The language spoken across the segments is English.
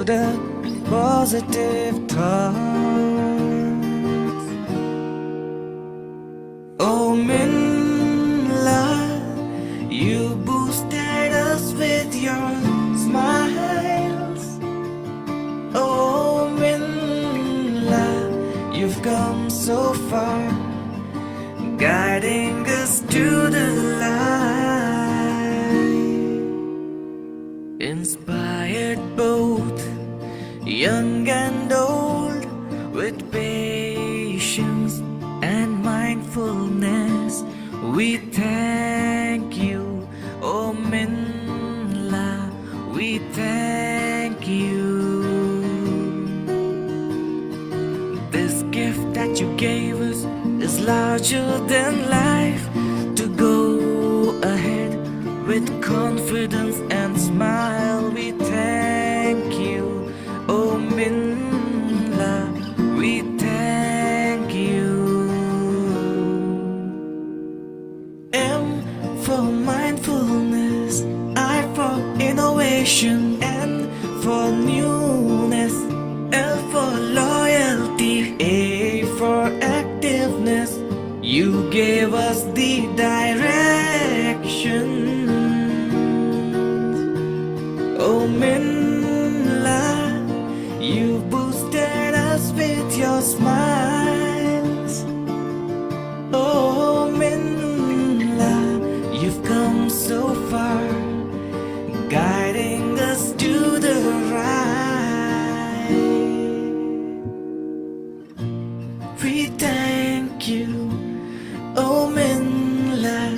the positive thoughts. Oh Minla, you boosted us with your smiles. Oh Minla, you've come so far, guiding us to the light. Inspired both young and old with patience and mindfulness. We thank you, oh Minla, we thank you. This gift that you gave us is larger than life. To go ahead with confidence and smile, we thank you, oh Minla, we thank you. M for mindfulness, I for innovation, N for newness, L for loyalty, A for activeness. You gave us the direction. Oh Minla, you boosted us with your smiles. Oh Minla, you've come so far, guiding us to the right. We thank you, oh Minla,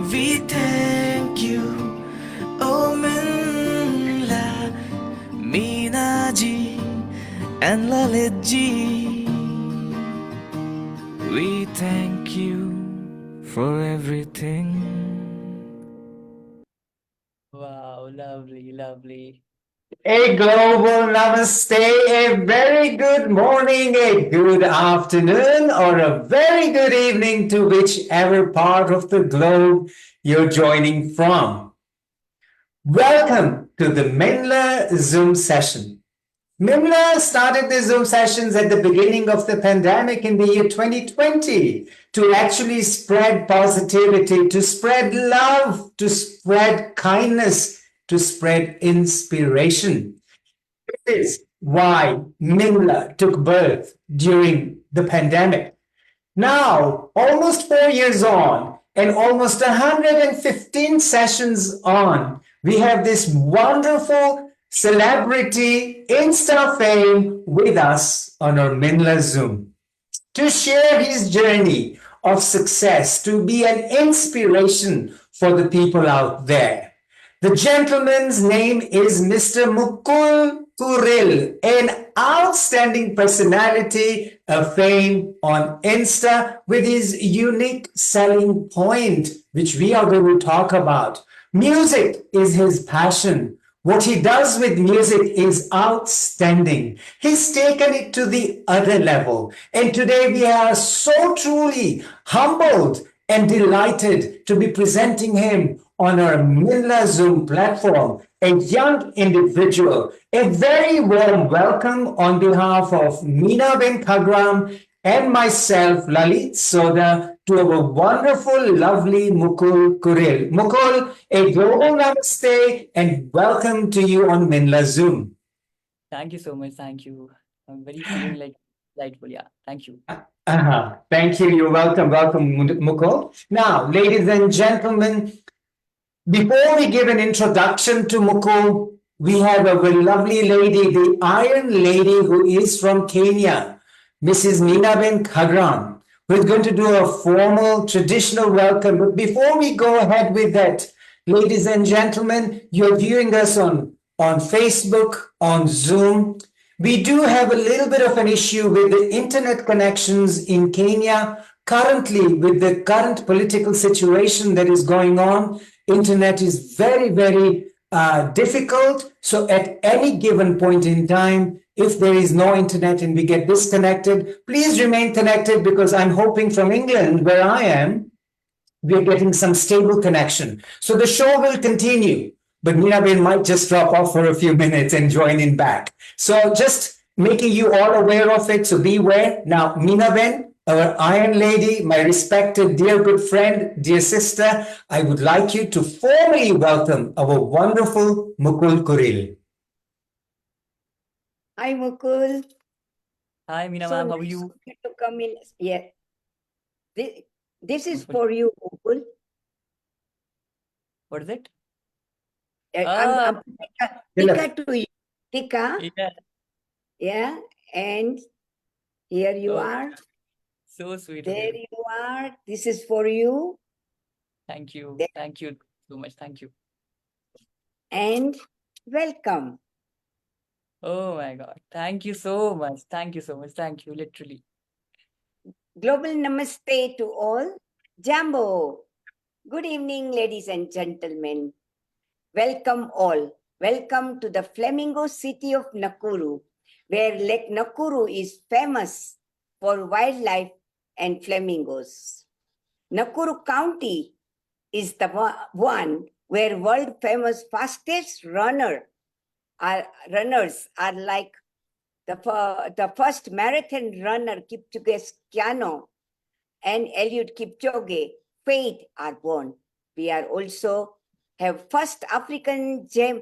we thank you, oh Minla, Meena ji and Lalit ji. We thank you for everything. Wow, lovely, lovely. A global namaste, a very good morning, a good afternoon, or a very good evening to whichever part of the globe you're joining from. Welcome to the Minla Zoom session. Minla started the Zoom sessions at the beginning of the pandemic in the year 2020 to actually spread positivity, to spread love, to spread kindness, to spread inspiration. This is why Minla took birth during the pandemic. Now, almost 4 years on and almost 115 sessions on, we have this wonderful celebrity Insta fame with us on our Minla Zoom to share his journey of success, to be an inspiration for the people out there. The gentleman's name is Mr. Mukul Kureel, an outstanding personality of fame on Insta with his unique selling point, which we are going to talk about. Music is his passion. What he does with music is outstanding. He's taken it to the other level. And today we are so truly humbled and delighted to be presenting him on our Minla Zoom platform, a young individual. A very warm welcome on behalf of Meena Ben Khagram and myself, Lalit Soda, to our wonderful, lovely Mukul Kureel. Mukul, a global namaste and welcome to you on Minla Zoom. Thank you so much. Thank you. I'm very feeling like delightful. Yeah. Thank you. Thank you. You're welcome. Welcome, Mukul. Now, ladies and gentlemen, before we give an introduction to Mukul, we have a very lovely lady, the Iron Lady, who is from Kenya, Mrs. Meena Ben Khagram. We're going to do a formal traditional welcome. But before we go ahead with that, ladies and gentlemen, you're viewing us on Facebook, on Zoom. We do have a little bit of an issue with the internet connections in Kenya. Currently, with the current political situation that is going on, internet is very, very difficult. So at any given point in time, if there is no internet and we get disconnected, please remain connected, because I'm hoping from England, where I am, we're getting some stable connection. So the show will continue. but Meenabin might just drop off for a few minutes and join in back. So just making you all aware of it, so beware. Now, Meenabin, our Iron Lady, my respected dear good friend, dear sister, I would like you to formally welcome our wonderful Mukul Kureel. Hi, Mukul. Hi, Meena So ma'am. How are nice you? of you to come in. Yeah, this is Wonderful. for you, Mukul. What is it? I'm Ah, Tika to you. Tika, yeah. yeah. And here you Oh, are. so sweet of There you. you are. This is for you. Thank you. There. Thank you so much. Thank you. And welcome. Oh my God. Thank you so much. Thank you so much. Thank you. Literally. Global namaste to all. Jambo. Good evening, ladies and gentlemen. Welcome all. Welcome to the Flamingo city of Nakuru, where Lake Nakuru is famous for wildlife and flamingos. Nakuru County is the one where world famous fastest runners are like the first marathon runner Kipchoge Keino and Eliud Kipchoge, Faith are born. We are also have first African James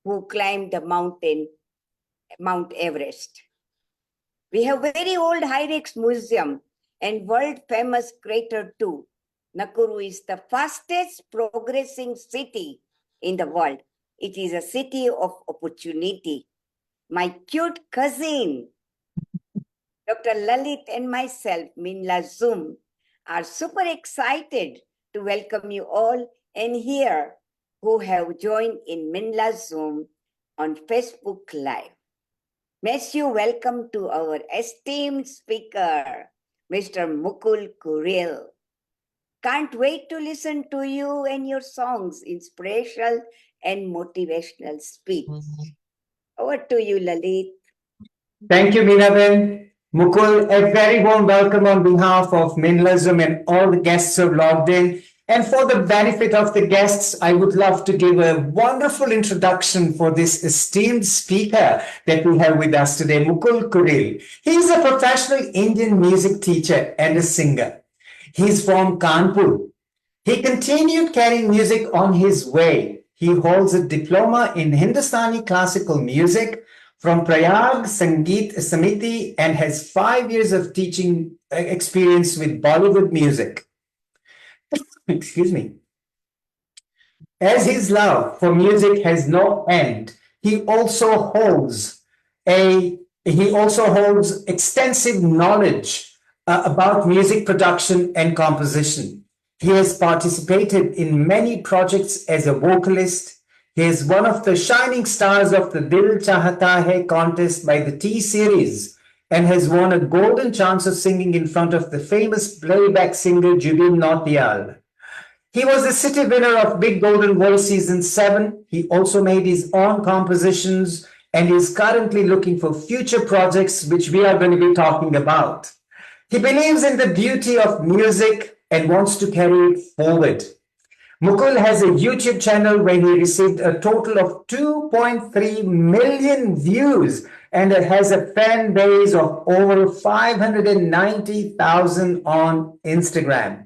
who climbed the mountain, Mount Everest. We have very old Hyrex Museum and world famous crater too. Nakuru is the fastest progressing city in the world. It is a city of opportunity. My cute cousin, Dr. Lalit and myself, Minla Zoom, are super excited to welcome you all and here who have joined in Minla Zoom on Facebook Live. May you welcome to our esteemed speaker, Mr. Mukul Kureel. Can't wait to listen to you and your songs, inspirational and motivational speech. Over to you, Lalit. Thank you, Meenabin. Mukul, a very warm welcome on behalf of Minlism and all the guests who have logged in. And for the benefit of the guests, I would love to give a wonderful introduction for this esteemed speaker that we have with us today, Mukul Kureel. He is a professional Indian music teacher and a singer. He's from Kanpur. He continued carrying music on his way. He holds a diploma in Hindustani classical music from Prayag Sangeet Samiti and has 5 years of teaching experience with Bollywood music. Excuse me. As his love for music has no end, he also holds extensive knowledge about music production and composition. He has participated in many projects as a vocalist. He is one of the shining stars of the Dil Chahta Hai contest by the T Series and has won a golden chance of singing in front of the famous playback singer Jubin Nautiyal. He was the city winner of Big Golden Voice Season 7. He also made his own compositions and is currently looking for future projects, which we are going to be talking about. He believes in the beauty of music and wants to carry it forward. Mukul has a YouTube channel where he received a total of 2.3 million views and it has a fan base of over 590,000 on Instagram.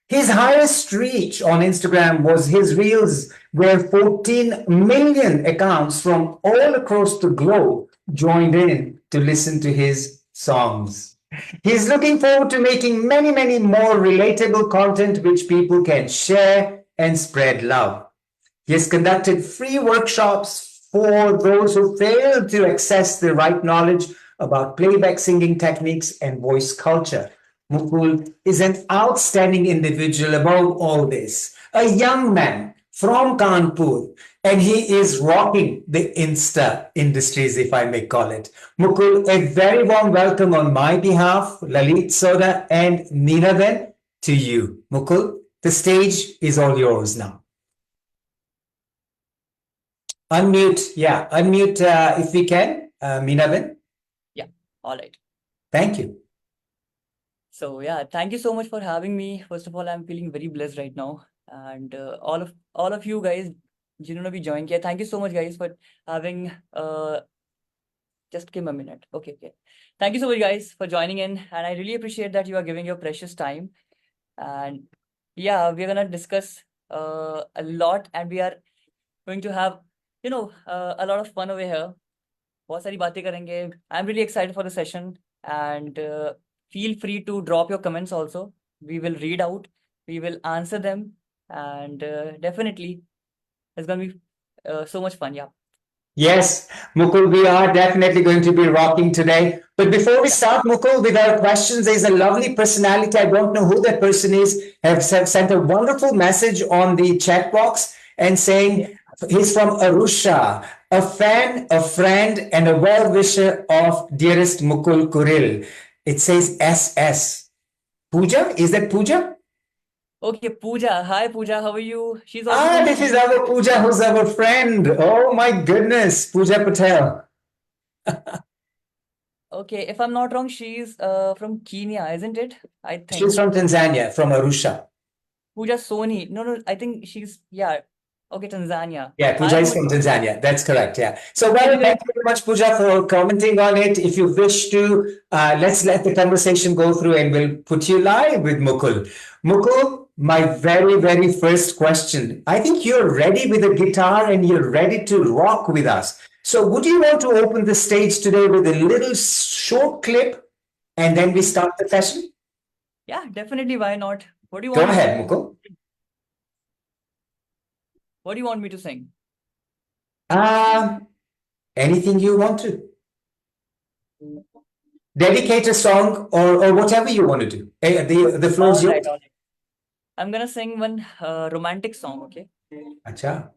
His highest reach on Instagram was his reels, where 14 million accounts from all across the globe joined in to listen to his songs. He's looking forward to making many, many more relatable content which people can share and spread love. He has conducted free workshops for those who fail to access the right knowledge about playback singing techniques and voice culture. Mukul is an outstanding individual above all this, a young man from Kanpur, and he is rocking the Insta industries, if I may call it. Mukul, a very warm welcome on my behalf, Lalit Soda and Neeraben, to you. Mukul, the stage is all yours now. Unmute, yeah, unmute if we can, Meenabin. Yeah. All right. Thank you. So yeah, thank you so much for having me. First of all, I'm feeling very blessed right now. and all of you guys जिन्होंने भी join किया, thank you so much guys for having just give me a minute. Okay, okay. Thank you so much guys for joining in, and I really appreciate that you are giving your precious time. And yeah, we're gonna discuss a lot, and we are going to have a lot of fun over here. बहुत सारी बातें करेंगे. I'm really excited for the session, and feel free to drop your comments also. We will read out, we will answer them, and definitely it's gonna be so much fun. Yeah. Yes, Mukul, we are definitely going to be rocking today. But before we start, Mukul, with our questions, there's a lovely personality. I don't know who that person is. Have sent a wonderful message on the chat box and saying he's from Arusha, a fan, a friend, and a well-wisher of dearest Mukul Kureel. It says SS. Pooja? Is that Pooja? Okay, Pooja. Hi, Pooja. How are you? She's also Ah, from this is Kenya. our Pooja, who's our friend. Oh my goodness, Pooja Patel. Okay, if I'm not wrong, she's from Kenya, isn't it? I She's think. from Tanzania, from Arusha. Pooja Soni. No, no, I think she's, yeah. Okay, Tanzania. Yeah, Hi, Pooja is from Pooja. Tanzania. That's correct. Yeah. So, Can well, you guys? thank you very much, Pooja, for commenting on it. If you wish to, let's let the conversation go through and we'll put you live with Mukul. Mukul, my very, very first question. I think you're ready with a guitar and you're ready to rock with us. So, would you want to open the stage today with a little short clip and then we start the session? Yeah, definitely. Why not? What do you Go want me to ahead, sing? Mukul. What do you want me to sing? Anything you want to. Dedicate a song or whatever you want to do. The floor is All yours. right, all right. I'm gonna sing one romantic song, okay? Acha.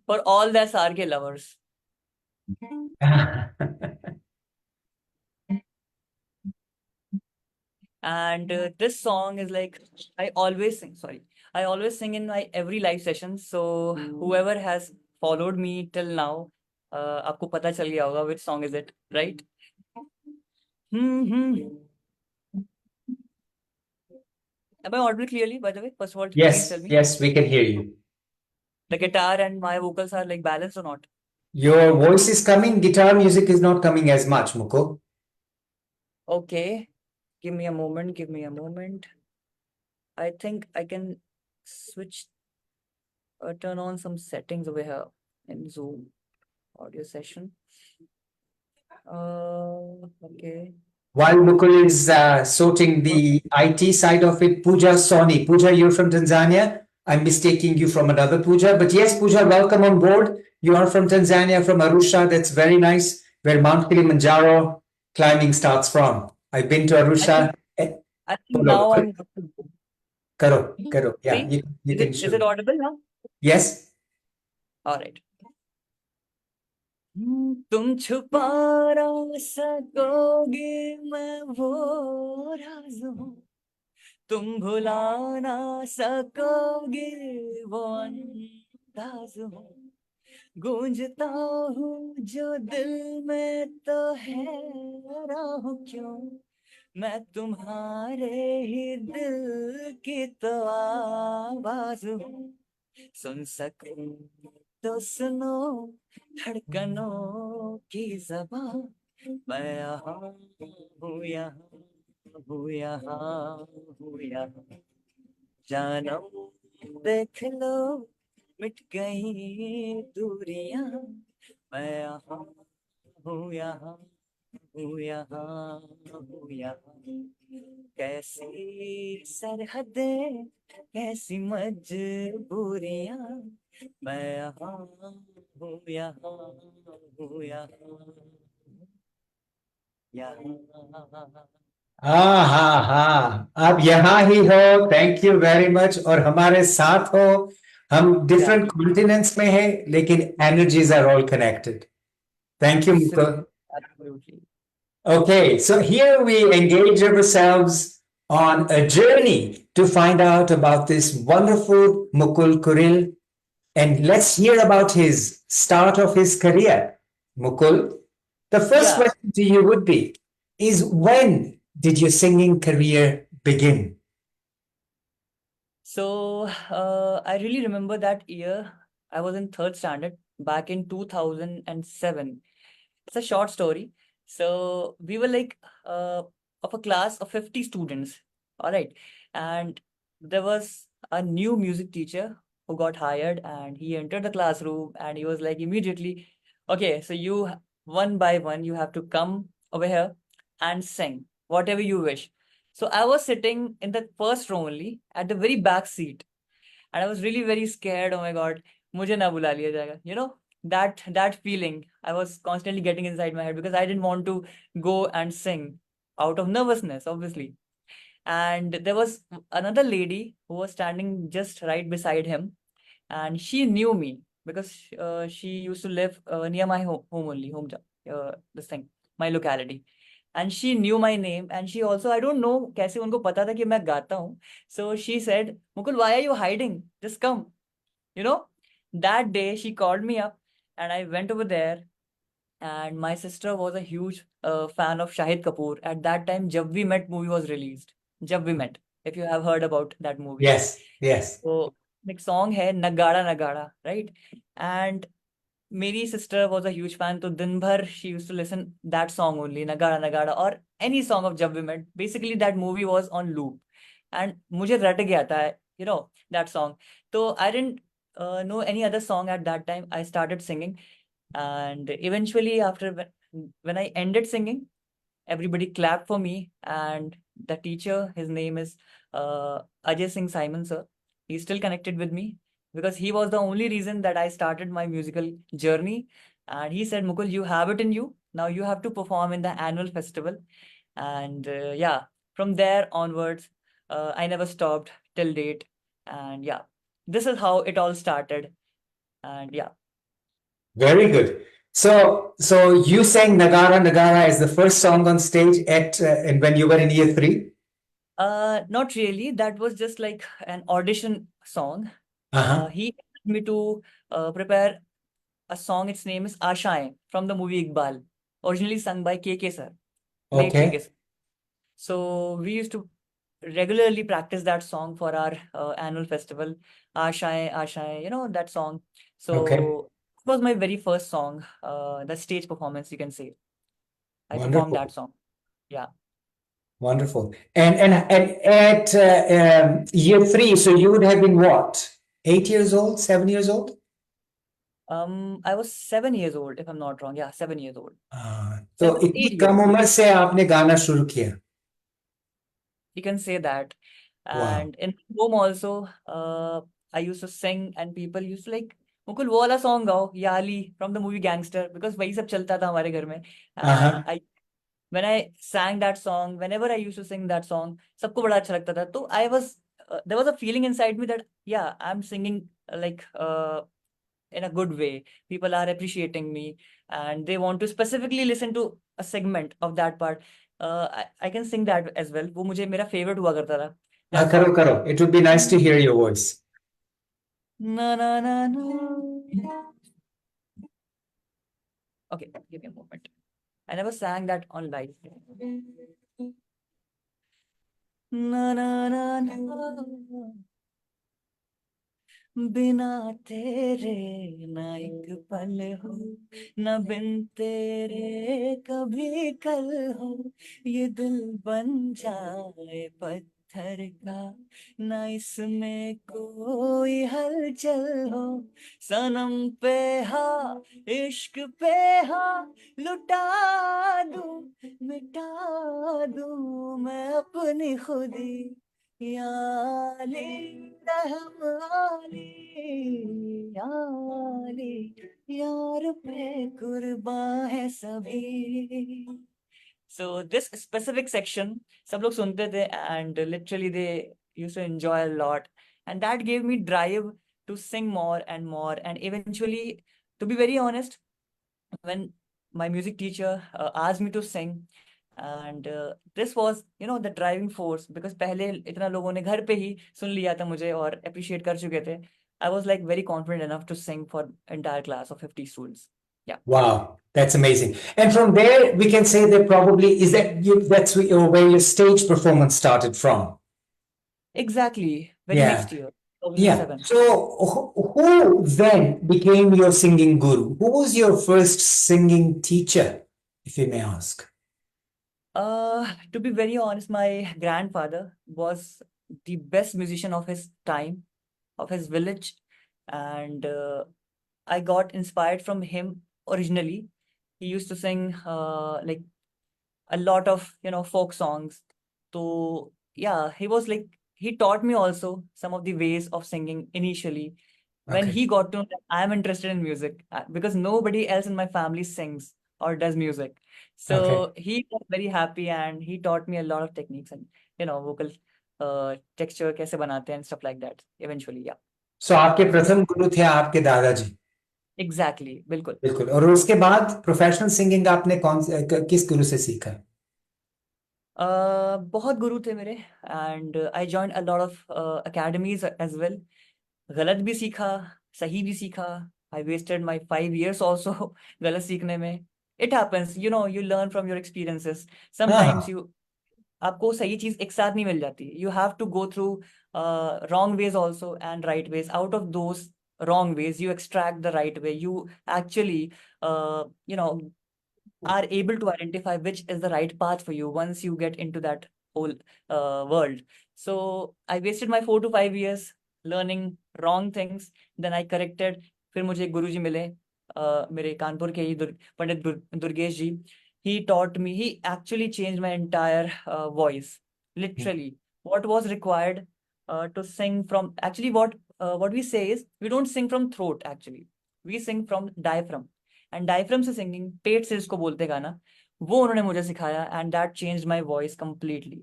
For all the SRK lovers. And this song is like, I always sing, sorry. I always sing in my every live session. So whoever has followed me till now, आपको पता चल गया होगा which song is it, right? Hmm. Am I audible clearly, by the way? First of all, please tell Yes, me. yes, we can hear you. The guitar and my vocals are like balanced or not? Your voice is coming, guitar music is not coming as much, Mukul. Okay. Give me a moment. Give me a moment. I think I can switch turn on some settings over here in Zoom audio session. Okay. While Mukul is sorting the IT side of it, Pooja Soni. Pooja, you're from Tanzania. I'm mistaking you from another Pooja. But yes, Pooja, welcome on board. You are from Tanzania, from Arusha. That's very nice, where Mount Kilimanjaro climbing starts from. I've been to I Arusha. think now I'm good to go. Karo. Yeah, See, you can is show. it audible now? Yes. All right. तुम छुपा ना सकोगे मैं वो राज हूँ तुम भुला ना सकोगे वो अंदाज हूँ गूंजता हूँ जो दिल में तो हैरान हूँ क्यों मैं तुम्हारे ही दिल की तो आवाज हूँ सुन सकूं तो सुनो धड़कनों की ज़बान मैं यहाँ हूँ यहाँ हूँ यहाँ हूँ यहाँ जानो देख लो मिट गई दूरियां मैं यहाँ हूँ यहाँ हूँ यहाँ हूँ यहाँ कैसी सरहदें कैसी मजबूरियां मैं यहाँ हूँ यहाँ हूँ यहाँ हाँ आप यहाँ ही हो थैंक यू वेरी मच और हमारे साथ हो हम Yeah, डिफरेंट कॉन्टिनेंट्स में हैं लेकिन energies are all connected thank you Mukul absolutely, absolutely. Okay, so here we engage ourselves on a journey to find out about this wonderful Mukul Kuril and let's hear about his start of his career. Mukul, the first Yeah, question to you would be, is when did your singing career begin? So I really remember that year. I was in third standard back in 2007. It's a short story. So we were like of a class of 50 students. All right. And there was a new music teacher who got hired, and he entered the classroom and he was like immediately, okay, so you one by one, you have to come over here and sing whatever you wish. So I was sitting in the first row only at the very back seat, and I was really very scared. Oh my God, मुझे ना बुला लिया जाएगा. That feeling I was constantly getting inside my head because I didn't want to go and sing out of nervousness, obviously. And there was another lady who was standing just right beside him, and she knew me because she used to live near my home only, this thing, my locality. And she knew my name, and she also, I don't know कैसे उनको पता था कि मैं गाता हूँ. So she said, Mukul, why are you hiding? Just come. You know, that day she called me up and I went over there. And my sister was a huge fan of Shahid Kapoor. At that time, Jab We Met movie was released. Jab We Met, if you have heard about that movie. Yes, yes. So, एक song है Nagada Nagada, right? And मेरी sister was a huge fan, तो दिन भर she used to listen that song only, Nagada Nagada, or any song of Jab We Met. Basically, that movie was on loop, and मुझे रट गया था, that song. So I didn't know any other song at that time. I started singing, and eventually, after when I ended singing, everybody clapped for me, and the teacher, his name is Ajay Singh Simon sir. He's still connected with me because he was the only reason that I started my musical journey. And he said, Mukul, you have it in you. Now you have to perform in the annual festival. And yeah, from there onwards, I never stopped till date. And yeah, this is how it all started. And yeah. Very good. So you sang Nagara Nagara as the first song on stage and when you were in year three? Not really. That was just like an audition song. Uh-huh. He asked me to prepare a song. Its name is Ashaएं from the movie Iqbal, originally sung by KK sir, late KK Okay. sir. So we used to regularly practice that song for our annual festival, Ashaएं Ashaएं, that song. Okay. So it was my very first song, the stage performance, you can say. I performed Wonderful. that song. Yeah. Wonderful. And at year three, so you would have been what? 8 years old, 7 years old? I was 7 years old, if I'm not wrong. Yeah, 7 years old. तो 7, इतनी 8 years. कम उम्र से आपने गाना शुरू किया. You can say that. Wow. And in home also, I used to sing, and people used to like, Mukul, वो वाला song गाओ, Yali from the movie Gangster, because वही सब चलता था हमारे घर में. And when I sang that song, whenever I used to sing that song, सबको बड़ा अच्छा लगता था. तो there was a feeling inside me that, yeah, I'm singing like in a good way. People are appreciating me, and they want to specifically listen to a segment of that part. I can sing that as well. वो मुझे मेरा favorite हुआ करता था. That करो song. करो. It would be nice to hear your voice. Na na na na. Okay, give me a moment. I never sang that on live. Na na na na. बिना तेरे ना एक पल हो, ना बिन तेरे कभी कल हो, ये दिल बन जाए पत्थर का, ना इसमें कोई हलचल हो, सनम पे हाँ, इश्क पे हाँ, लुटा दूं, मिटा दूं मैं अपनी खुदी, याली रहम आली, याली यार पे कुर्बान है सभी. So this specific section, सब लोग सुनते थे, and literally they used to enjoy a lot, and that gave me drive to sing more and more. And eventually, to be very honest, when my music teacher asked me to sing, and this was the driving force, because पहले इतना लोगों ने घर पे ही सुन लिया था मुझे और appreciate कर चुके थे. I was like very confident enough to sing for entire class of 50 students. Yeah. Wow, that's amazing. And from there, we can say that probably that's where your stage performance started from. Exactly. very Yeah. next year, Yeah. 2007. So who then became your singing guru? Who was your first singing teacher, if you may ask? To be very honest, my grandfather was the best musician of his time, of his village, and I got inspired from him originally. He used to sing like a lot of folk songs. So yeah, he was like he taught me also some of the ways of singing initially. When Okay. he got to know that I'm interested in music, because nobody else in my family sings or does music. Okay. So he was very happy and he taught me a lot of techniques and vocal texture कैसे बनाते हैं and stuff like that. Eventually, yeah. So आपके प्रथम गुरु थे आपके दादाजी. Exactly, बिल्कुल. बिल्कुल. और उसके बाद प्रोफेशनल सिंगिंग आपने किस गुरु से सीखा? बहुत गुरु थे मेरे and I join a lot of academies as well. गलत भी सीखा, सही भी सीखा. I wasted my 5 years also गलत सीखने में. It happens, you learn from your experiences. Sometimes हाँ. यू आपको सही चीज एक साथ नहीं मिल जाती. You have to go through wrong ways also and right ways. Out of those wrong ways you extract the right way. You actually you know are able to identify which is the right path for you once you get into that whole world. So I wasted my 4 to 5 years learning wrong things. Then I corrected. फिर मुझे एक गुरुजी मिले, मेरे कानपुर के ही पंडित दुर्गेश जी. He taught me. He actually changed my entire voice. Literally, what was required to sing from. Actually, what we say is we don't sing from throat. Actually, we sing from diaphragm. And diaphragm से singing, पेट से इसको बोलते गाना, वो उन्होंने मुझे सिखाया and that changed my voice completely.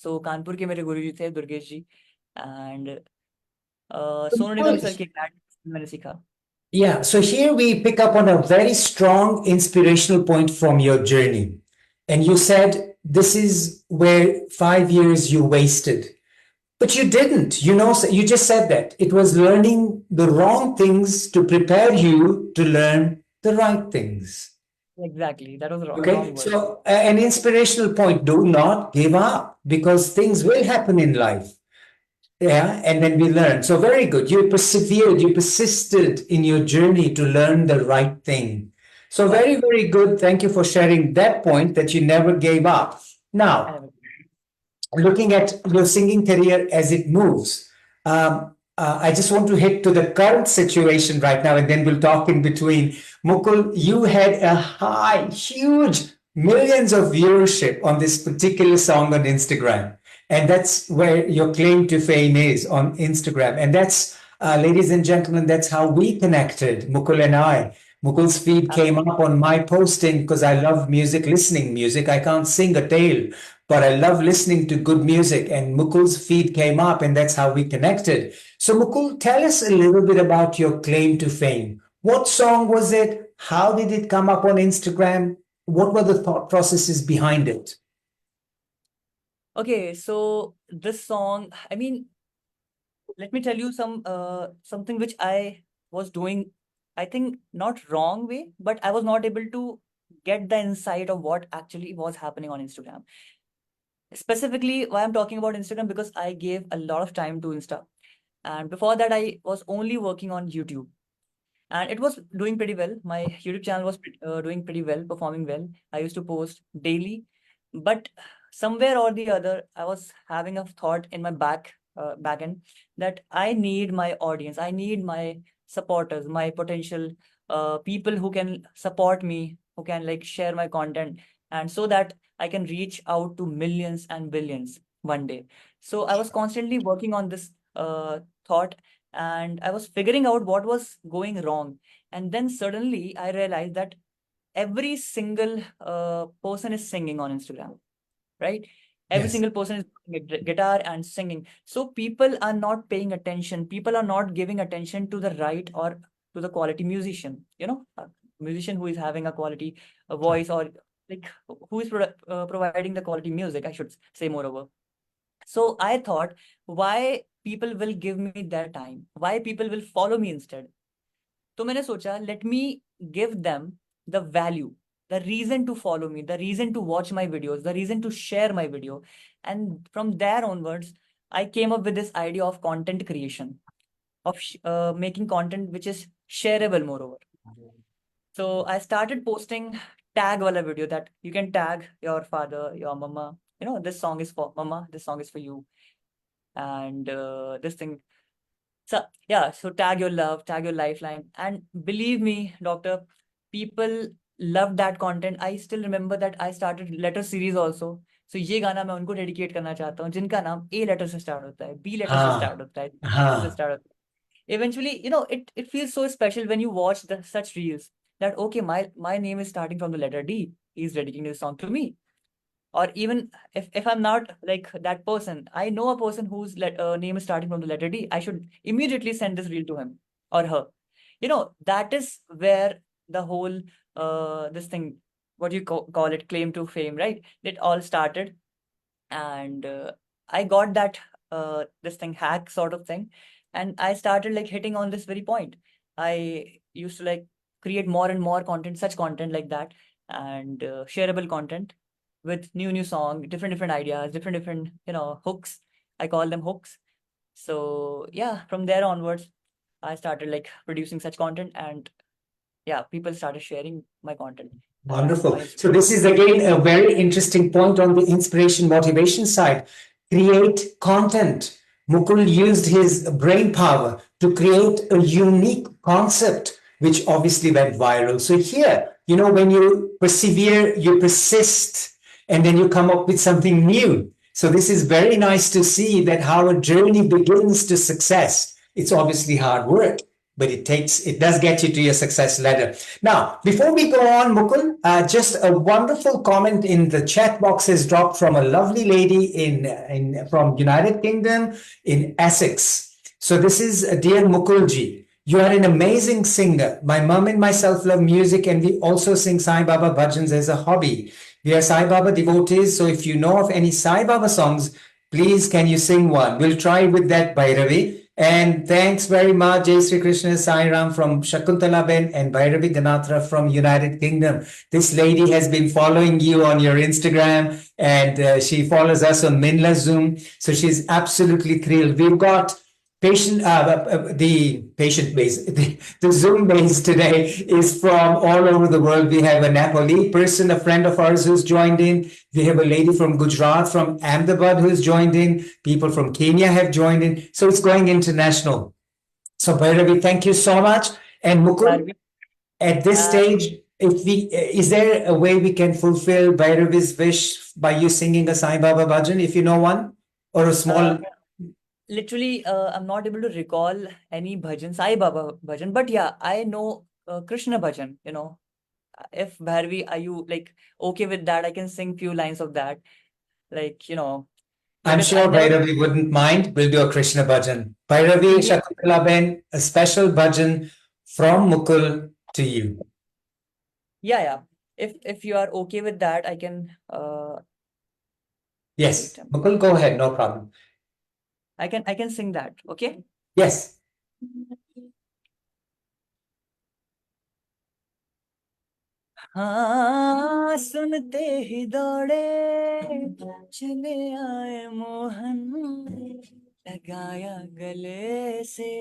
So Kanpur के मेरे गुरुजी थे दुर्गेश जी एंड सोनू निगम सर के गाइडेंस में मैंने सीखा. Yeah, so here we pick up on a very strong inspirational point from your journey. And you said this is where 5 years you wasted. But you didn't. You just said that. It was learning the wrong things to prepare you to learn the right things. Exactly, that was a Okay, wrong word. so an inspirational point: do not give up because things will happen in life. Yeah, and then we learn. So very good. You persevered, you persisted in your journey to learn the right thing. So Yeah, very, very good. Thank you for sharing that point that you never gave up. Now, I never. looking at your singing career as it moves, I just want to hit to the current situation right now, and then we'll talk in between. Mukul, you had a huge millions of viewership on this particular song on Instagram. And that's where your claim to fame is, on Instagram. And that's, ladies and gentlemen, that's how we connected, Mukul and I. Mukul's feed came up on my posting because I love music, listening music. I can't sing a tale, but I love listening to good music. And Mukul's feed came up, and that's how we connected. So, Mukul, tell us a little bit about your claim to fame. What song was it? How did it come up on Instagram? What were the thought processes behind it? Okay, so this song, I mean, let me tell you something which I was doing, I think not wrong way, but I was not able to get the insight of what actually was happening on Instagram. Specifically, why I'm talking about Instagram, because I gave a lot of time to Insta. And before that, I was only working on YouTube. And it was doing pretty well. My YouTube channel was doing pretty well, performing well. I used to post daily. But somewhere or the other, I was having a thought in my back end that I need my audience. I need my supporters, my potential people who can support me, who can like share my content, and so that I can reach out to millions and billions one day. So I was constantly working on this thought, and I was figuring out what was going wrong. And then suddenly I realized that every single person is singing on Instagram, right? Every Yes. single person is playing a guitar and singing. So people are not paying attention. People are not giving attention to the right or to the quality musician, a musician who is having a quality voice, or like who is providing the quality music, I should say, moreover. So I thought, why people will give me their time? Why people will follow me instead? तो मैंने सोचा, let me give them the value, the reason to follow me, the reason to watch my videos, the reason to share my video. And from there onwards, I came up with this idea of content creation, of making content which is shareable, moreover. So I started posting tag wala video that you can tag your father, your mama. This song is for mama, this song is for you, and this thing. So yeah, so tag your love, tag your lifeline, and believe me, doctor, people love that content. I still remember that I started letter series also. So ये गाना मैं उनको dedicate करना चाहता हूँ जिनका नाम A letter से start होता है, B letter से Ah, start होता है, C letter से ah. start होता है. Eventually, it feels so special when you watch such reels that okay, my name is starting from the letter D. He's dedicating this song to me. Or even if I'm not like that person, I know a person whose name is starting from the letter D. I should immediately send this reel to him or her. That is where the whole this thing, what you call it, claim to fame, right? It all started, and I got that this thing hack sort of thing, and I started like hitting on this very point. I used to like create more and more content, such content like that, and shareable content with new song, different ideas, different hooks. I call them hooks. So yeah, from there onwards, I started like producing such content, and yeah, people started sharing my content and Wonderful. my So this is again a very interesting point on the inspiration motivation side. Create content. Mukul used his brain power to create a unique concept, which obviously went viral. So here, when you persevere, you persist, and then you come up with something new. So this is very nice to see that how a journey begins to success. It's obviously hard work, but it does get you to your success ladder. Now, before we go on, Mukul, just a wonderful comment in the chat box has dropped from a lovely lady from United Kingdom in Essex. So this is dear Mukulji. You are an amazing singer. My mom and myself love music, and we also sing Sai Baba bhajans as a hobby. We are Sai Baba devotees, so if you know of any Sai Baba songs, please can you sing one? We'll try with that, Bhairavi. And thanks very much, Jai Sri Krishna Sai Ram from Shakuntala Ben and Bhairavi Ganatra from United Kingdom. This lady has been following you on your Instagram, and she follows us on Minla Zoom. So she's absolutely thrilled. We've got the patient base, the Zoom base today is from all over the world. We have a Nepali person, a friend of ours who's joined in. We have a lady from Gujarat, from Ahmedabad, who's joined in. People from Kenya have joined in. So it's going international. So Bhairavi, thank you so much. And Mukul, at this uh, stage, is there a way we can fulfill Bhairavi's wish by you singing a Sai Baba bhajan, if you know one, or a uh, small? literally, I'm not able to recall any bhajan, Sai Baba bhajan, but yeah, I know Krishna bhajan. If Bharvi, are you like okay with that? I can sing few lines of that, like I'm because I sure never. Bhairavi wouldn't mind. We'll do a Krishna bhajan. Bhairavi, Yeah, Shakuntala Ben, a special bhajan from Mukul to you. yeah. If you are okay with that, I can wait Yes, a minute. Mukul, go ahead, no problem. I can sing that. Okay. Yes. हाँ, सुनते ही दौड़े चले आए मोहन, लगाया गले से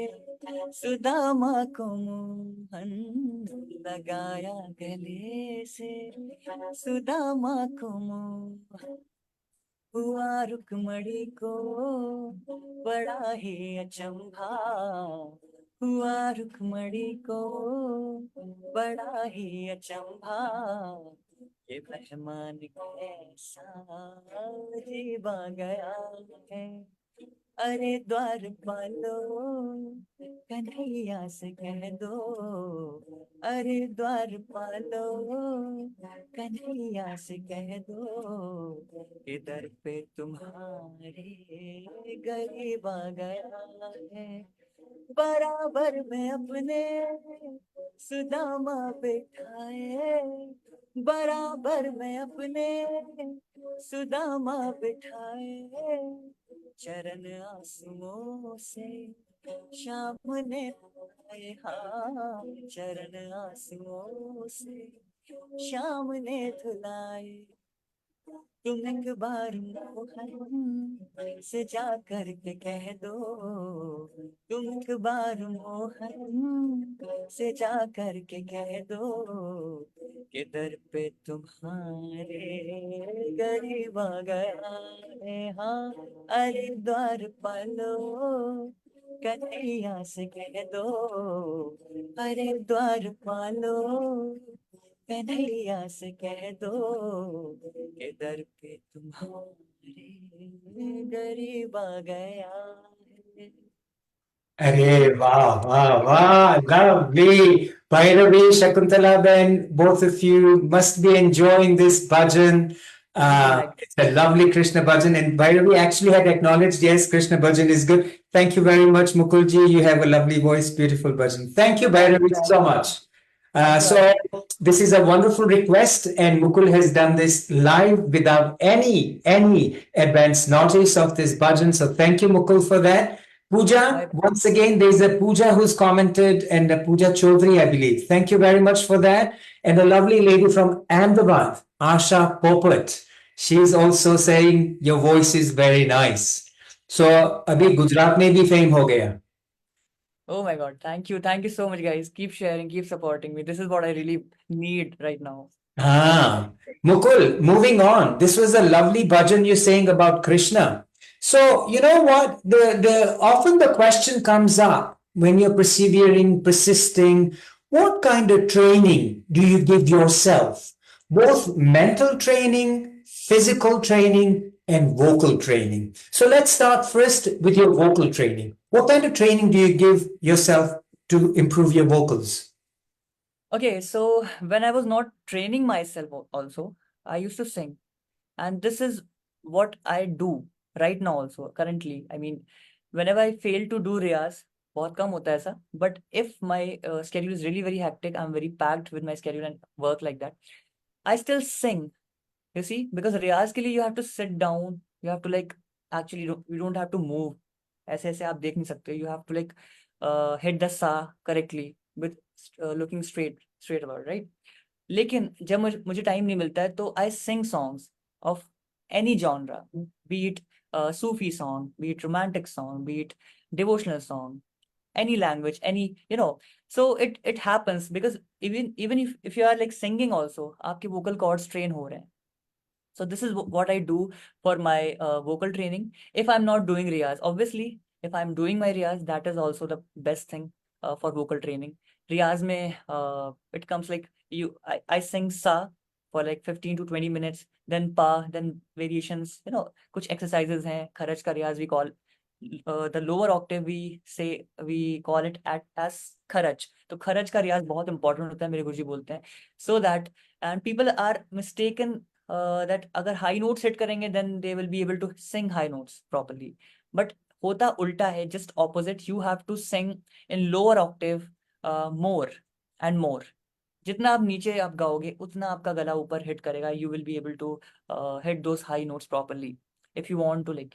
सुदामा को मोहन, लगाया गले से सुदामा को मोहन, हुआ रुकमणी को बड़ा ही अचंभा, हुआ रुकमणी को बड़ा ही अचंभा, ये मेहमान कैसा अजीब आ गया है, अरे द्वारपालो कन्हैया से कह दो, अरे द्वारपालो कन्हैया से कह दो, इधर पे तुम्हारे गरीब आ गया है, बराबर में अपने सुदामा बिठाए, बराबर में अपने सुदामा बिठाए, चरण आंसुओं से शाम ने धुलाए, हाँ चरण आंसुओं से शाम ने धुलाए, तुम एक बार मोहन से जा करके कह दो, तुम एक बार मोहन से जा करके कह दो कि दर पे तुम्हारे गरीब आ गया है, हाँ अरे द्वार पालो कन्हैया से कह दो, अरे द्वार पालो कन्हैया से कह दो कि दर पे तुम्हारे गरीब आ गया है। Arey, wow, wow, wow, lovely. Bhairavi, Shakuntala Ben, both of you must be enjoying this bhajan. Oh my God. It's a lovely Krishna bhajan, and Bhairavi actually had acknowledged, yes, Krishna bhajan is good. Thank you very much, Mukulji. You have a lovely voice, beautiful bhajan. Thank you, Thank Bhairavi, you, so much. thank you, So Arjun. this is a wonderful request, and Mukul has done this live without any advance notice of this bhajan. So thank you, Mukul, for that. My Pooja, once again, there's a Pooja who's commented, and a Pooja Chaudhary, I believe. Thank you very much for that. And a lovely lady from Ahmedabad, Asha Popat. She's also saying your voice is very nice. So अभी गुजरात में भी fame हो गया. Oh my God. Thank you so much, guys. Keep sharing, keep supporting me. This is what I really need right now. Ah, Mukul, moving on. This was a lovely bhajan you're saying about Krishna. So, you know what? The often the question comes up when you're persevering, persisting, what kind of training do you give yourself? Both mental training, physical training, and vocal training. So let's start first with your vocal training. What kind of training do you give yourself to improve your vocals? Okay, so when I was not training myself also, I used to sing. And this is what I do right now also, currently. I mean, whenever I fail to do riyaz, बहुत कम होता है ऐसा. But if my schedule is really very hectic, I'm very packed with my schedule and work like that, I still sing. You see, because riyaz के लिए you have to sit down, you have to like actually you don't have to move. ऐसे ऐसे आप देख नहीं सकते. You have to like hit the sa correctly with looking straight about, right? लेकिन जब मुझे टाइम नहीं मिलता है तो I sing songs of any genre, be it Sufi song, be it romantic song, be it devotional song, any language, any, so it happens because even if you are like singing also, आपके vocal cords train हो रहे हैं. So this is what I do for my vocal training. If I'm not doing riyaz, obviously, if I'm doing my riyaz, that is also the best thing for vocal training. Riyaz mein, it comes like I sing sa for like 15 to 20 minutes, then pa, then variations, kuch exercises hain. Kharaj ka riyaz we call, the lower octave we call it as kharaj. तो खरज का रियाज बहुत important होता है, मेरे गुरुजी बोलते हैं. So that, and people are mistaken that अगर high notes hit करेंगे then they will be able to sing high notes properly. But होता उल्टा है, just opposite. You have to sing in lower octave more and more. जितना आप नीचे आप गाओगे उतना आपका गला ऊपर हिट करेगा. You will be able to hit those high notes properly if you want to like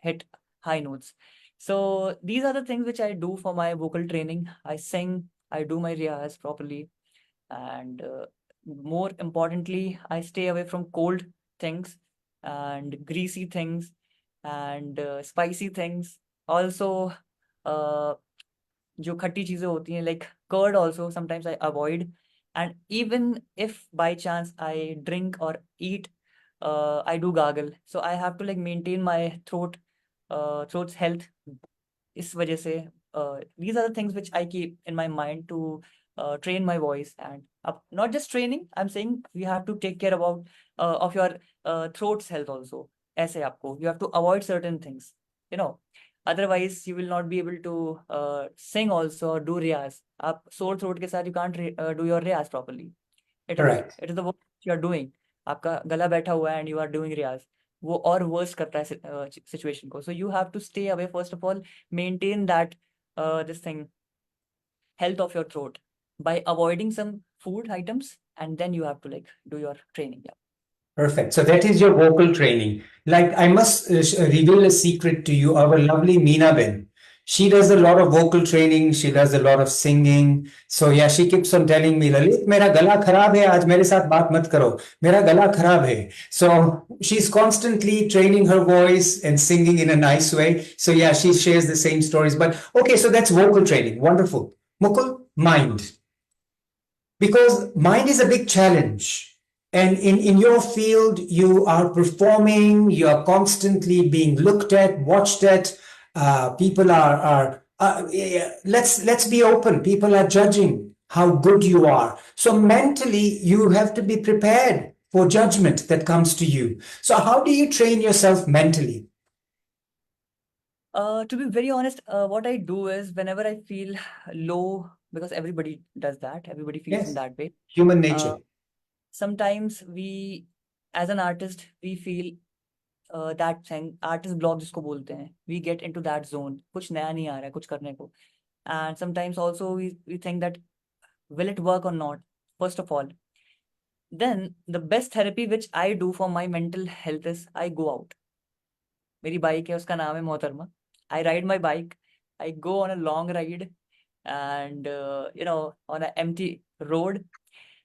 hit high notes. So these are the things which I do for my vocal training. I sing, I do my riyaz properly, and more importantly, I stay away from cold things and greasy things and spicy things. Also, जो खट्टी चीजें होती हैं like curd also sometimes I avoid. And even if by chance I drink or eat, I do gargle. So I have to like maintain my throat's health. इस वजह से these are the things which I keep in my mind to train my voice. And not just training, I'm saying you have to take care about of your throat's health also. ऐसे आपको you have to avoid certain things, otherwise you will not be able to sing also or do riyaz. आप sore throat के साथ you can't do your riyaz properly. Correct. It is the work you are doing. आपका गला बैठा हुआ है and you are doing riyaz, वो और वर्स करता है सिचुएशन को. So you have to stay away first of all, maintain that this thing health of your throat by avoiding some food items, and then you have to like do your training. Yeah. Perfect. So that is your vocal training. Like I must reveal a secret to you, our lovely Meena Ben. She does a lot of vocal training. She does a lot of singing. So yeah, she keeps on telling me, Lalit, मेरा गला खराब है आज मेरे साथ बात मत करो मेरा गला खराब है. So she's constantly training her voice and singing in a nice way. So yeah, she shares the same stories. But okay, so that's vocal training. Wonderful. Mukul, mind. Because mind is a big challenge. And in your field, you are performing, you are constantly being looked at, watched at. People are yeah, let's be open. People are judging how good you are. So mentally, you have to be prepared for judgment that comes to you. So how do you train yourself mentally? To be very honest, what I do is whenever I feel low, because everybody does that, everybody feels in Yes, that way. human Uh, nature. sometimes we, as an artist, we feel that thing, artist block जिसको बोलते हैं, we get into that zone. कुछ नया नहीं आ रहा है कुछ करने को. And sometimes also we think that will it work or not? First of all, then the best therapy which I do for my mental health is I go out. मेरी bike है उसका नाम है मोहतरमा. I ride my bike. I go on a long ride and on an empty road.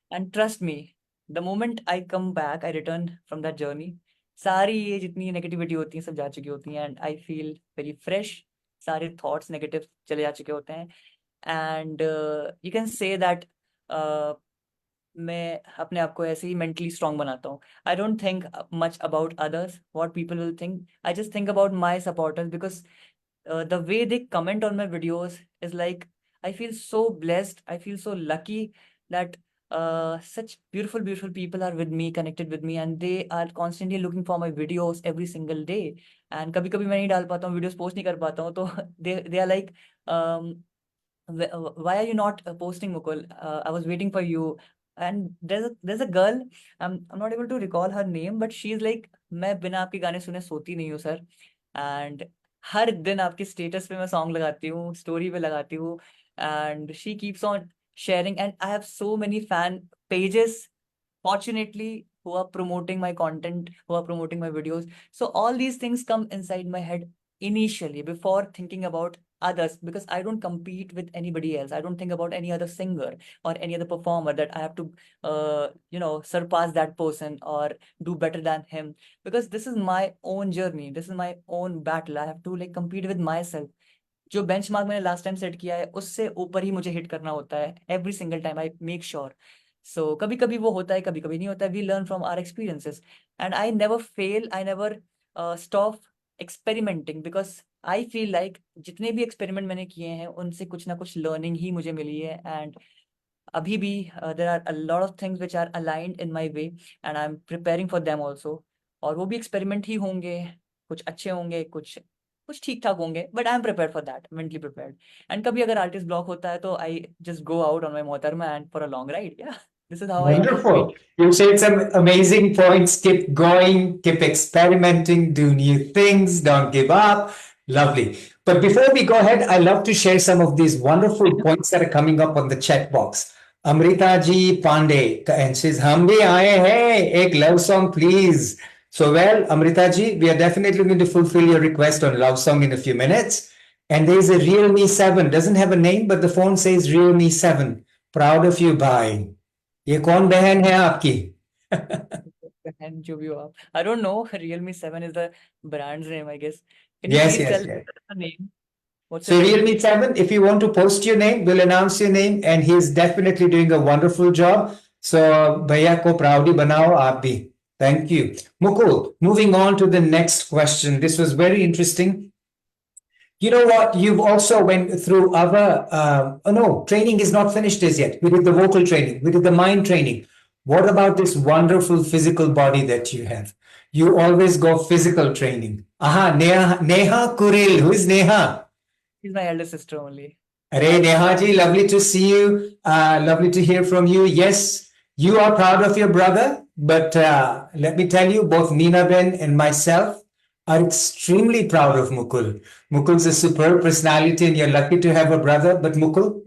And trust me, the moment I come back, I return from that journey. सारी ये जितनी negativity होती है सब जा चुकी होती हैं and I feel very fresh. सारे थॉट्स नेगेटिव चले जा चुके होते हैं and you can say that मैं अपने आप को ऐसे ही मेंटली स्ट्रांग बनाता हूँ. I don't think much about others what people will think. I just think about my supporters because the way they comment on my videos is like I feel so blessed. I feel so lucky that such beautiful people are with me, connected with me, and they are constantly looking for my videos every single day. And कभी कभी मैं नहीं डाल पाता हूँ videos, post नहीं कर पाता हूँ तो they are like um, why are you not posting, Mukul? I was waiting for you. And there's a girl, I'm not able to recall her name, but she's like, मैं बिना आपके गाने सुने सोती नहीं हूँ सर. एंड हर दिन आपके स्टेटस पे मैं सॉन्ग लगाती हूँ, स्टोरी पे लगाती हूँ. And she keeps on sharing, and I have so many fan pages, fortunately, who are promoting my content, who are promoting my videos. So all these things come inside my head initially before thinking about others, because I don't compete with anybody else. I don't think about any other singer or any other performer that I have to surpass that person or do better than him, because this is my own journey, this is my own battle. I have to like compete with myself. जो benchmark मैंने last time set किया है उससे ऊपर ही मुझे hit करना होता है every single time. I make sure. So कभी कभी वो होता है, कभी कभी नहीं होता है. We learn from our experiences and I never fail, I never stop experimenting, because I feel like जितने भी एक्सपेरिमेंट मैंने किए हैं उनसे कुछ ना कुछ लर्निंग ही मुझे मिली है. एंड अभी भी there are a lot of things which are aligned in my way and I am preparing for them also. और वो भी एक्सपेरिमेंट ही होंगे, कुछ अच्छे होंगे, कुछ कुछ ठीक ठाक होंगे, but I am prepared for that, mentally prepared. And कभी अगर आर्टिस्ट ब्लॉक होता है तो I just go out on my मोहतरमा and for a long ride. Yeah this is how I Wonderful. You shared some amazing points. Keep going, keep experimenting, do new things, don't give up. Lovely. But before we go ahead, I love to share some of these wonderful points that are coming up on the chat box. Amrita ji Pandey, and says, "Hum bhi aaye hain, ek love song, please." So, well, Amrita ji, we are definitely going to fulfill your request on love song in a few minutes. And there's a Realme 7, doesn't have a name, but the phone says Realme 7. Proud of you, bhai. ये कौन बहन है आपकी? and जो भी हो आप. I don't know. Realme 7 is the brand's name, I guess. Can you Yes, please yes, tell yes. the name? What's So your name? Realme 7, if you want to post your name, we'll announce your name, and he's definitely doing a wonderful job. So भैया को proud ही बनाओ आप भी. Thank you. Mukul, moving on to the next question. This was very interesting. You know what? You've also went through other. Oh no, training is not finished as yet. We did the vocal training. We did the mind training. What about this wonderful physical body that you have? You always go physical training. Aha, Neha Kureel. Who is Neha? She's my elder sister only. Arey Neha ji, lovely to see you. Lovely to hear from you. Yes, you are proud of your brother, but let me tell you, both Meena Ben and myself are extremely proud of Mukul. Mukul's a superb personality, and you're lucky to have a brother. But Mukul,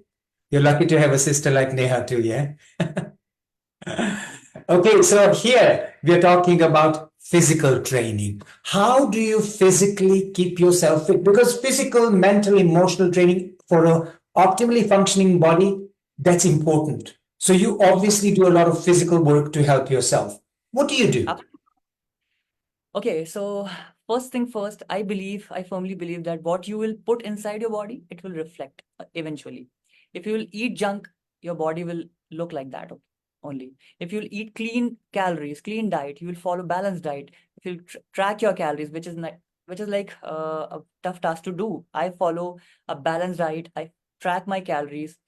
you're lucky to have a sister like Neha too, yeah? Okay, so here we're talking about physical training. How do you physically keep yourself fit? Because physical, mental, emotional training for a optimally functioning body, that's important. So you obviously do a lot of physical work to help yourself. What do you do? Okay, so first thing first, I firmly believe that what you will put inside your body, it will reflect eventually. If you will eat junk, your body will look like that only. If you'll eat clean calories, clean diet, you will follow balanced diet. If you track your calories, which is like a tough task to do. I follow a balanced diet. I track my calories,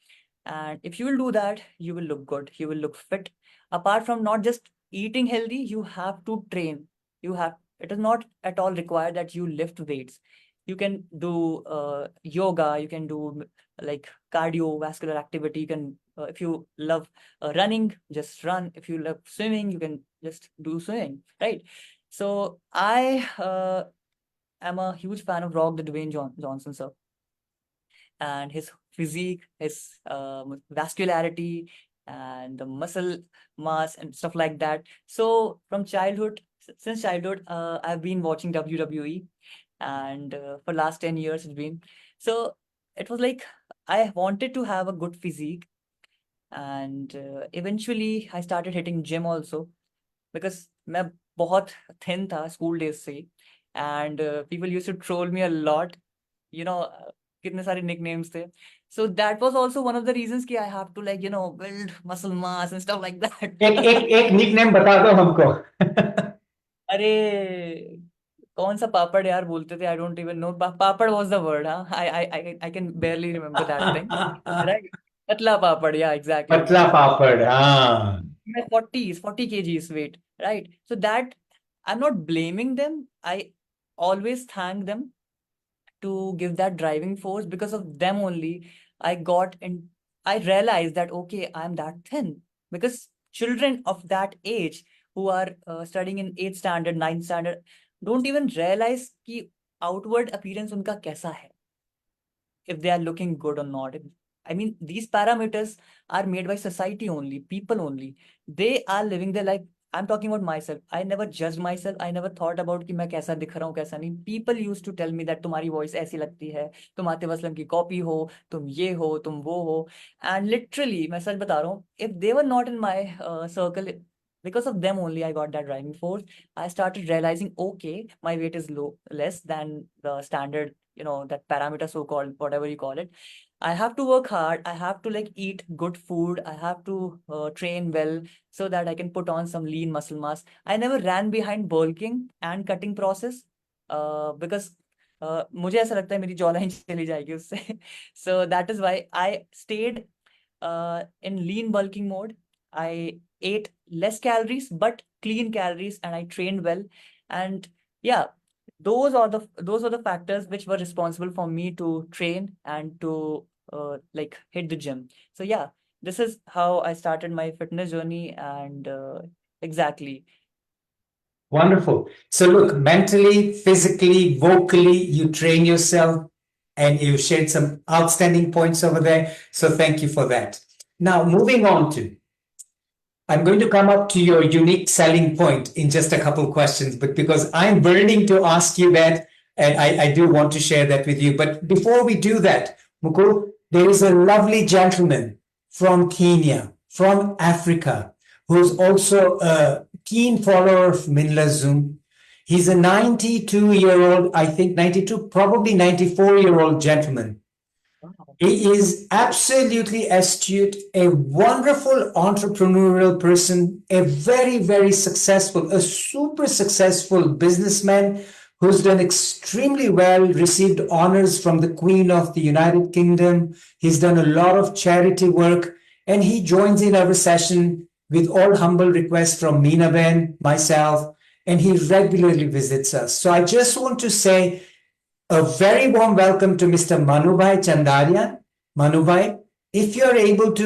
and if you will do that, you will look good. You will look fit. Apart from not just eating healthy, you have to train. It is not at all required that you lift weights. You can do yoga, you can do like cardiovascular activity. You can, if you love running, just run. If you love swimming, you can just do swimming, right? So I am a huge fan of Rock the Dwayne Johnson, sir, and his physique, his vascularity, and the muscle mass and stuff like that. So from childhood, since childhood, I've been watching WWE, and for last 10 years it's been. So it was like I wanted to have a good physique, and eventually I started hitting gym also, because मैं बहुत thin था school days से, and people used to troll me a lot, you know, कितने सारे nicknames थे. So that was also one of the reasons कि I have to, like, build muscle mass and stuff like that. एक nickname बता दो हमको. अरे कौन सा पापड़ यार बोलते थे, I don't even know. Papad was the word, हाँ. I can barely remember that thing. Right? पतला पापड़, yeah, exactly. पतला पापड़, हाँ. My 40 kgs weight, right? So that I'm not blaming them. I always thank them to give that driving force. Because of them only, I realized that, okay, I'm that thin. Because children of that age who are studying in 8th standard, 9th standard, don't even realize कि outward appearance उनका कैसा है, if they are looking good or not. I mean, these parameters are made by society only, people only. They are living their life. I'm talking about myself. I never judged myself. I never thought about कि मैं कैसा दिख रहा हूँ, कैसा नहीं. People used to tell me that तुम्हारी voice ऐसी लगती है, तुम आतिफ असलम की कॉपी हो, तुम ये हो, तुम वो हो. And literally, मैं सच बता रहा हूँ, if they were not in my circle, because of them only, I got that driving force. I started realizing, okay, my weight is less than the standard, that parameter, so called, whatever you call it. I have to work hard. I have to, like, eat good food. I have to train well, so that I can put on some lean muscle mass. I never ran behind bulking and cutting process, because मुझे ऐसा लगता है मेरी jawline चली जाएगी उससे. So that is why I stayed in lean bulking mode. I ate less calories but clean calories, and I trained well. And yeah, those are the factors which were responsible for me to train and to like hit the gym. So yeah, this is how I started my fitness journey, and exactly. Wonderful. So look, mentally, physically, vocally, you train yourself and you shared some outstanding points over there. So thank you for that. Now, moving on to, I'm going to come up to your unique selling point in just a couple questions, but because I'm burning to ask you that, and I do want to share that with you. But before we do that, Mukul, there is a lovely gentleman from Kenya, from Africa, who's also a keen follower of Minla Zoom. He's a 92-year-old, I think 92, probably 94-year-old gentleman. Wow. He is absolutely astute, a wonderful entrepreneurial person, a very, very successful, a super successful businessman who's done extremely well, received honors from the Queen of the United Kingdom. He's done a lot of charity work, and he joins in our session with all humble requests from Meena Ben, myself, and he regularly visits us. So I just want to say a very warm welcome to Mr. Manubhai Chandaria. Manubhai, if you're able to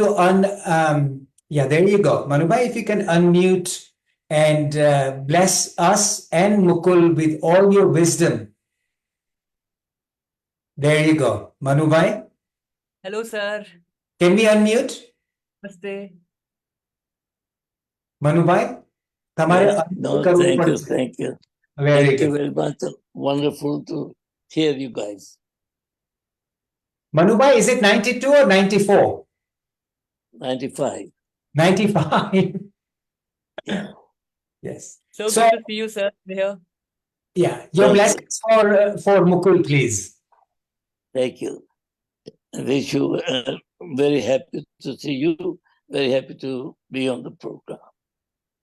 yeah, there you go. Manubhai, if you can unmute and bless us and Mukul with all your wisdom. There you go. Manubhai, Hello, sir. can we unmute? Namaste. Manubhai? हमारे Yeah, अनुभव no, का thank ऊपर you, से। thank you. Very Thank you good. very much. Wonderful to hear you guys. Manu bhai, is it 92 or 94? 95. 95. Yeah, Yes. So So, good to see you, sir, here. yeah, your thank you. blessings for Mukul, please. Thank you. I wish you very happy to see you. Very happy to be on the program.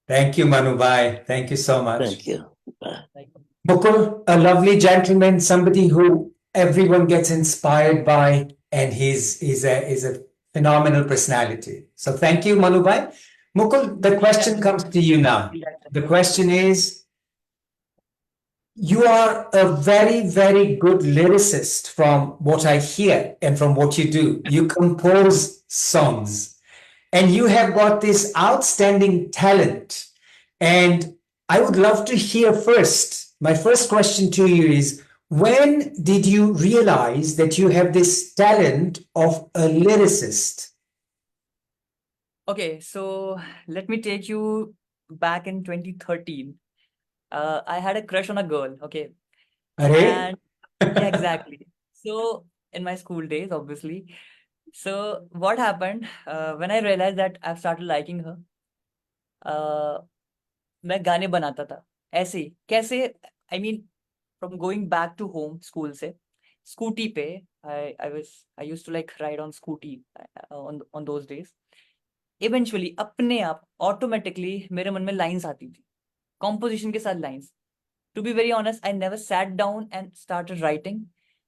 Thank you, Manu bhai. Thank you so much. Thank you. Bye. Mukul, a lovely gentleman, somebody who everyone gets inspired by, and he's a phenomenal personality. So thank you, Manu bhai. Mukul, the question comes to you now. The question is, you are a very, very good lyricist from what I hear and from what you do. You compose songs and you have got this outstanding talent. And I would love to hear first. My first question to you is, when did you realize that you have this talent of a lyricist? Okay, so let me take you back in 2013. I had a crush on a girl, okay? Are? And yeah, exactly. So in my school days, obviously. So what happened when I realized that I've started liking her, uh, मैं गाने बनाता था ऐसे ही कैसे I mean from going back to home school से scooty पे I used to like ride on scooty on those days eventually अपने आप ऑटोमेटिकली मेरे मन में लाइंस आती थी कॉम्पोजिशन के साथ lines to be very honest I never sat down and started writing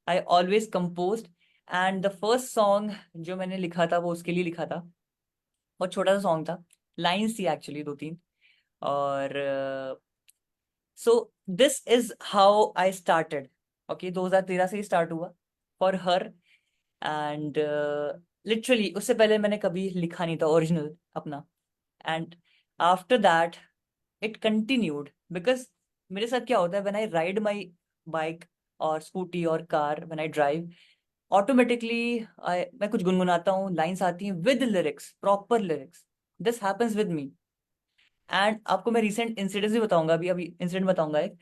I always composed and the first song जो मैंने लिखा था वो उसके लिए लिखा था बहुत छोटा सा सॉन्ग था लाइंस थी एक्चुअली दो तीन और so this is how I started okay 2013 से ही स्टार्ट हुआ फॉर हर एंड लिटरली उससे पहले मैंने कभी लिखा नहीं था ओरिजिनल अपना and after that it continued because मेरे साथ क्या होता है when I ride my bike और स्कूटी और car when I drive automatically मैं कुछ गुनगुनाता हूँ लाइंस आती हैं with lyrics proper lyrics this happens with me and आपको मैं रिसेंट इंसिडेंट भी बताऊंगा अभी अभी इंसिडेंट बताऊंगा एक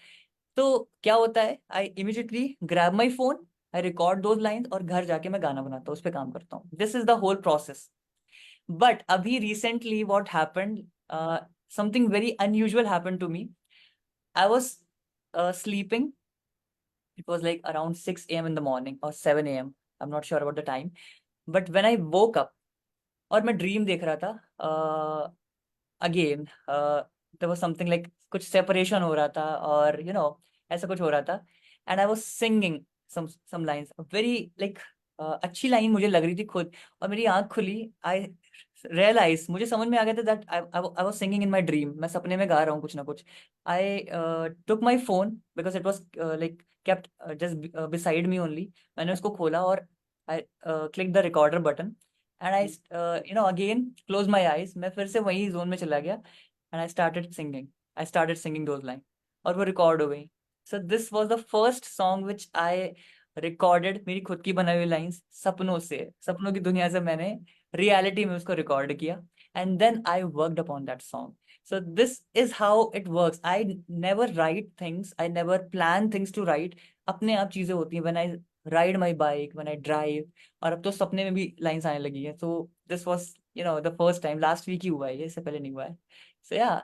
तो क्या होता है I immediately grab my phone I record those lines और घर जाके मैं गाना बनाता हूँ उस पर काम करता हूँ this is the whole process but अभी recently what happened something very unusual happened to me I was sleeping it was like around 6 a.m. in the morning or 7 a.m. I'm not sure about the time but when I woke up और मैं dream देख रहा था again there was something like कुछ separation हो रहा था और ऐसा कुछ हो रहा था and I was singing some lines very like अच्छी लाइन मुझे लग रही थी खुद और मेरी आंख खुली आई रियलाइज मुझे समझ में आ गया था that I was singing in my dream मैं सपने में गा रहा हूँ कुछ ना कुछ I took my phone because it was like kept just beside me only मैंने उसको खोला और I click the recorder button and I again close my eyes मैं फिर से वही जोन में चला गया and I started singing those line और वो रिकॉर्ड हो गई so this was the first song which I recorded मेरी खुद की बनाई हुई लाइन्स सपनों से सपनों की दुनिया से मैंने रियलिटी में उसको रिकॉर्ड किया and then I worked upon that song so this is how it works I never write things I never plan things to write अपने आप चीजें होती हैं when I ride my bike when I drive और अब तो सपने में भी लाइंस आने लगी है so this was the first time last week ही हुआ है ये इससे पहले नहीं हुआ है so yeah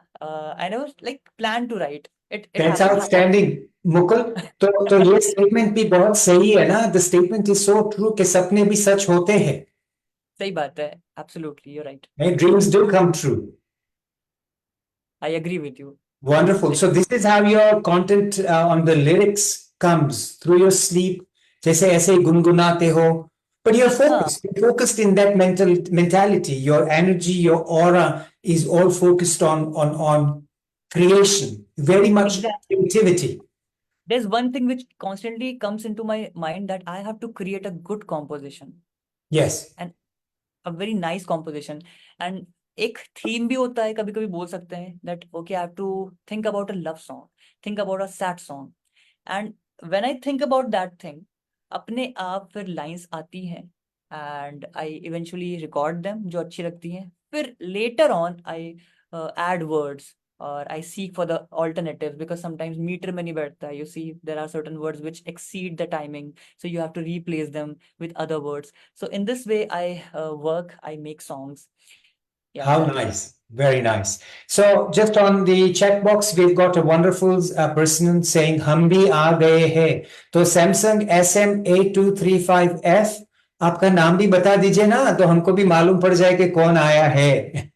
I never like plan to write it That's happened outstanding, Mukul. तो ये स्टेटमेंट भी बहुत सही है ना. The statement is so true कि सपने भी सच होते हैं. सही बात है absolutely you're right Right? Dreams do come true. I agree with you Wonderful. So this is how your content on the lyrics comes through your sleep. जैसे ऐसे गुनगुनाते हो. But you're focused. You're focused in that mentality. Your energy, your aura is all focused on creation. Very much exactly creativity. there's one thing which constantly comes into my mind that I have to create a good composition Yes. and a very nice composition and एक theme भी होता है कभी कभी बोल सकते हैं that okay I have to think about a love song think about a sad song and when I think about that thing अपने आप फिर lines आती हैं and I eventually record them जो अच्छी लगती हैं फिर later on I add words or I seek for the alternatives, because sometimes meter mein nahi baithta hai. You see, there are certain words which exceed the timing, so you have to replace them with other words. So in this way, I work, I make songs. Yeah, How that's it. nice. Very nice. So, just on the checkbox, we've got a wonderful person saying, "हम भी आ गए हैं." तो Samsung SM8235F, आपका नाम भी बता दीजिए ना, तो हमको भी मालूम पड़ जाए कि कौन आया है।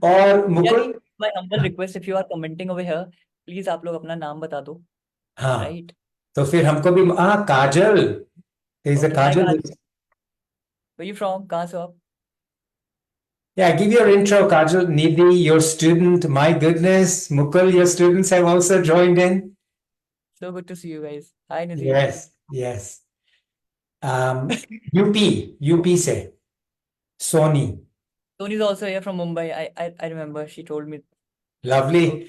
और Yeah, Mukul, my humble request, if you are commenting over here, please आप लोग अपना नाम बता दो, हाँ, right? तो फिर हमको भी, हाँ, काजल, there's a Okay, hi Kajal. Kajal. Where you from? कहाँ से हो आप? Yeah, give your intro, Kajal. Nidhi, your student. My goodness, Mukul, your students have also joined in. So good to see you guys. Hi Nidhi. Yes, yes. UP से Sony. Tony's also here from Mumbai. I remember she told me. Lovely. Okay.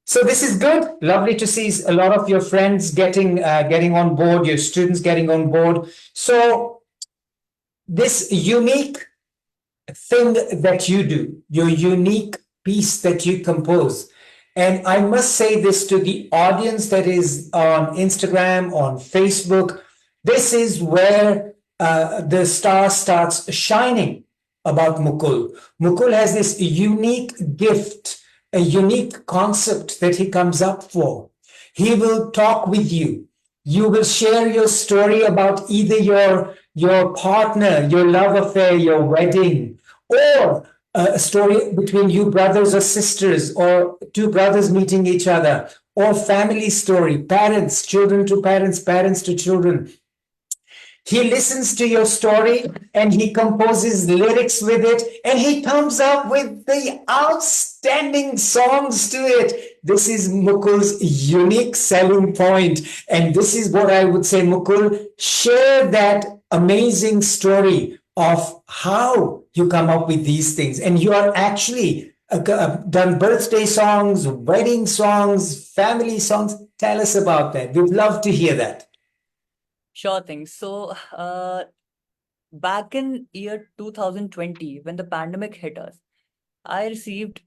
So this is good. Lovely to see a lot of your friends getting on board, your students getting on board. So this unique thing that you do, your unique piece that you compose. And I must say this to the audience that is on Instagram, on Facebook. This is where the star starts shining about Mukul. Mukul has this unique gift, a unique concept that he comes up for. He will talk with you. You will share your story about either your partner, your love affair, your wedding, or a story between you brothers or sisters, or two brothers meeting each other, or family story, parents, children to parents, parents to children. He listens to your story and he composes lyrics with it and he comes up with the outstanding songs to it. This is Mukul's unique selling point. And this is what I would say, Mukul, share that amazing story of how you come up with these things. And you are actually done birthday songs, wedding songs, family songs. Tell us about that. We'd love to hear that. Sure thing. So, back in year 2020, when the pandemic hit us, I received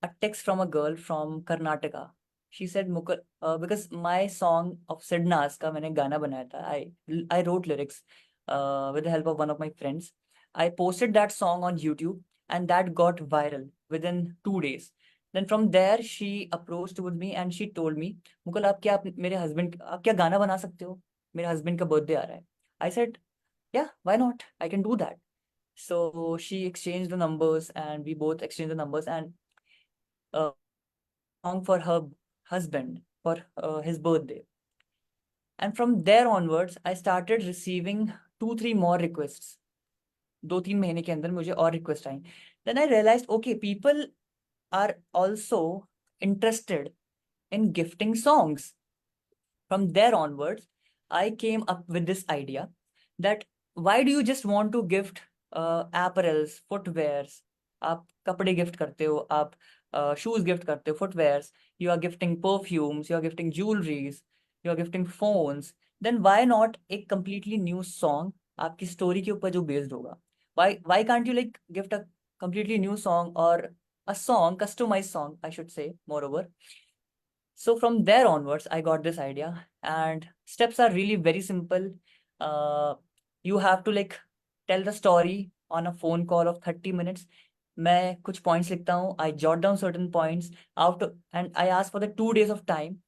a text from a girl from Karnataka. She said, Mukul, because my song of Sidnas ka मैंने गाना बनाया था, I wrote lyrics with the help of one of my friends. I posted that song on YouTube and that got viral within 2 days. Then from there, she approached with me and she told me, Mukul, मेरे husband, आप क्या गाना बना सकते हो? मेरे husband का birthday आ रहा है. I said, yeah, why not? I can do that. So she exchanged the numbers and we both exchanged the numbers, and song for her husband for his birthday. And from there onwards, I started receiving 2-3 more requests. 2-3 महीने के अंदर मुझे और request I. Then I realized, okay, people are also interested in gifting songs. From there onwards, I came up with this idea that why do you just want to gift apparels, footwears? आप कपड़े gift करते हो, आप shoes gift करते हो, footwears, you are gifting perfumes, you are gifting jewelries, you are gifting phones. Then why not a completely new song आपकी story के ऊपर जो based होगा? Why can't you like gift a completely new song, or a song, customized song, I should say, moreover. So from there onwards, I got this idea, and steps are really very simple. You have to like tell the story on a phone call of 30 minutes. मैं कुछ points लिखता हूँ, I jot down certain points and I ask for the 2 days of time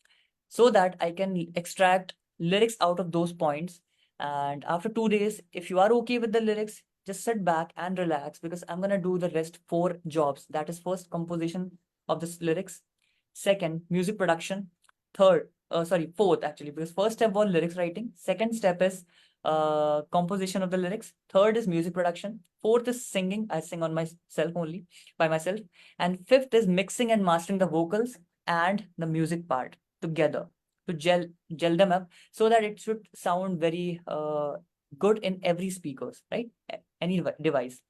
so that I can extract lyrics out of those points. And after 2 days, if you are okay with the lyrics, just sit back and relax, because I'm gonna do the rest 4 jobs. That is first, composition of this lyrics. Second, music production. Fourth actually, because first step was lyrics writing. Second step is composition of the lyrics. Third is music production. Fourth is singing. I sing on myself only, by myself. And fifth is mixing and mastering the vocals and the music part together to gel them up so that it should sound very good in every speakers, right? Any device.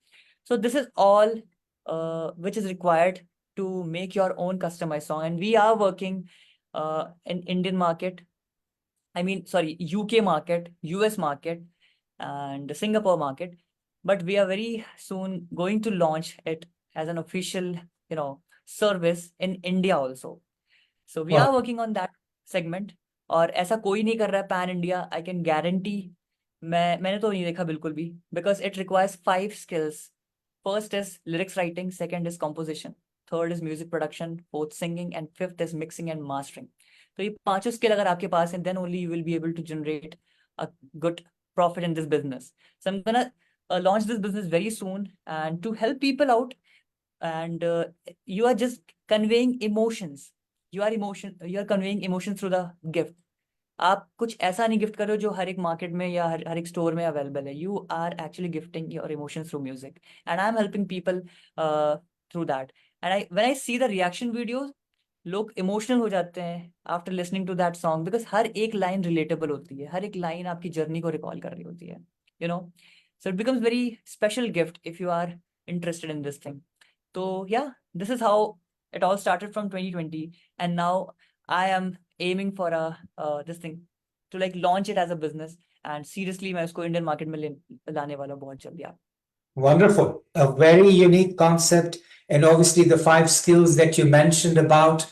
So this is all which is required to make your own customized song. And we are working in Indian market, UK market, US market, and the Singapore market. But we are very soon going to launch it as an official, service in India also. So we Wow. are working on that segment. और ऐसा कोई नहीं कर रहा है pan India, I can guarantee. मैंने तो नहीं देखा बिल्कुल भी, because it requires 5 skills. First is lyrics writing, second is composition, third is music production, fourth singing and fifth is mixing and mastering. तो ये पांचों स्किल अगर आपके पास है, then only you will be able to generate a good profit in this business. So I'm gonna launch this business very soon, and to help people out. And you are just conveying emotions. You are conveying emotions through the gift. आप कुछ ऐसा नहीं gift कर रहे हो जो हर एक market में या हर एक स्टोर में अवेलेबल है. You are actually gifting your emotions through music, and I am helping people through that. And when I see the reaction videos, लोग इमोशनल हो जाते हैं after listening to that song, because हर एक line relatable होती है, हर एक line आपकी जर्नी को रिकॉल कर रही होती है, you know. So it becomes very special gift if you are interested in this thing. So yeah, this is how it all started from 2020, and now I am aiming for a this thing to like launch it as a business, and seriously मैं उसको Indian market में लाने वाला बहुत जल्दी. Yeah. Wonderful. A very unique concept. And obviously, the 5 skills that you mentioned about,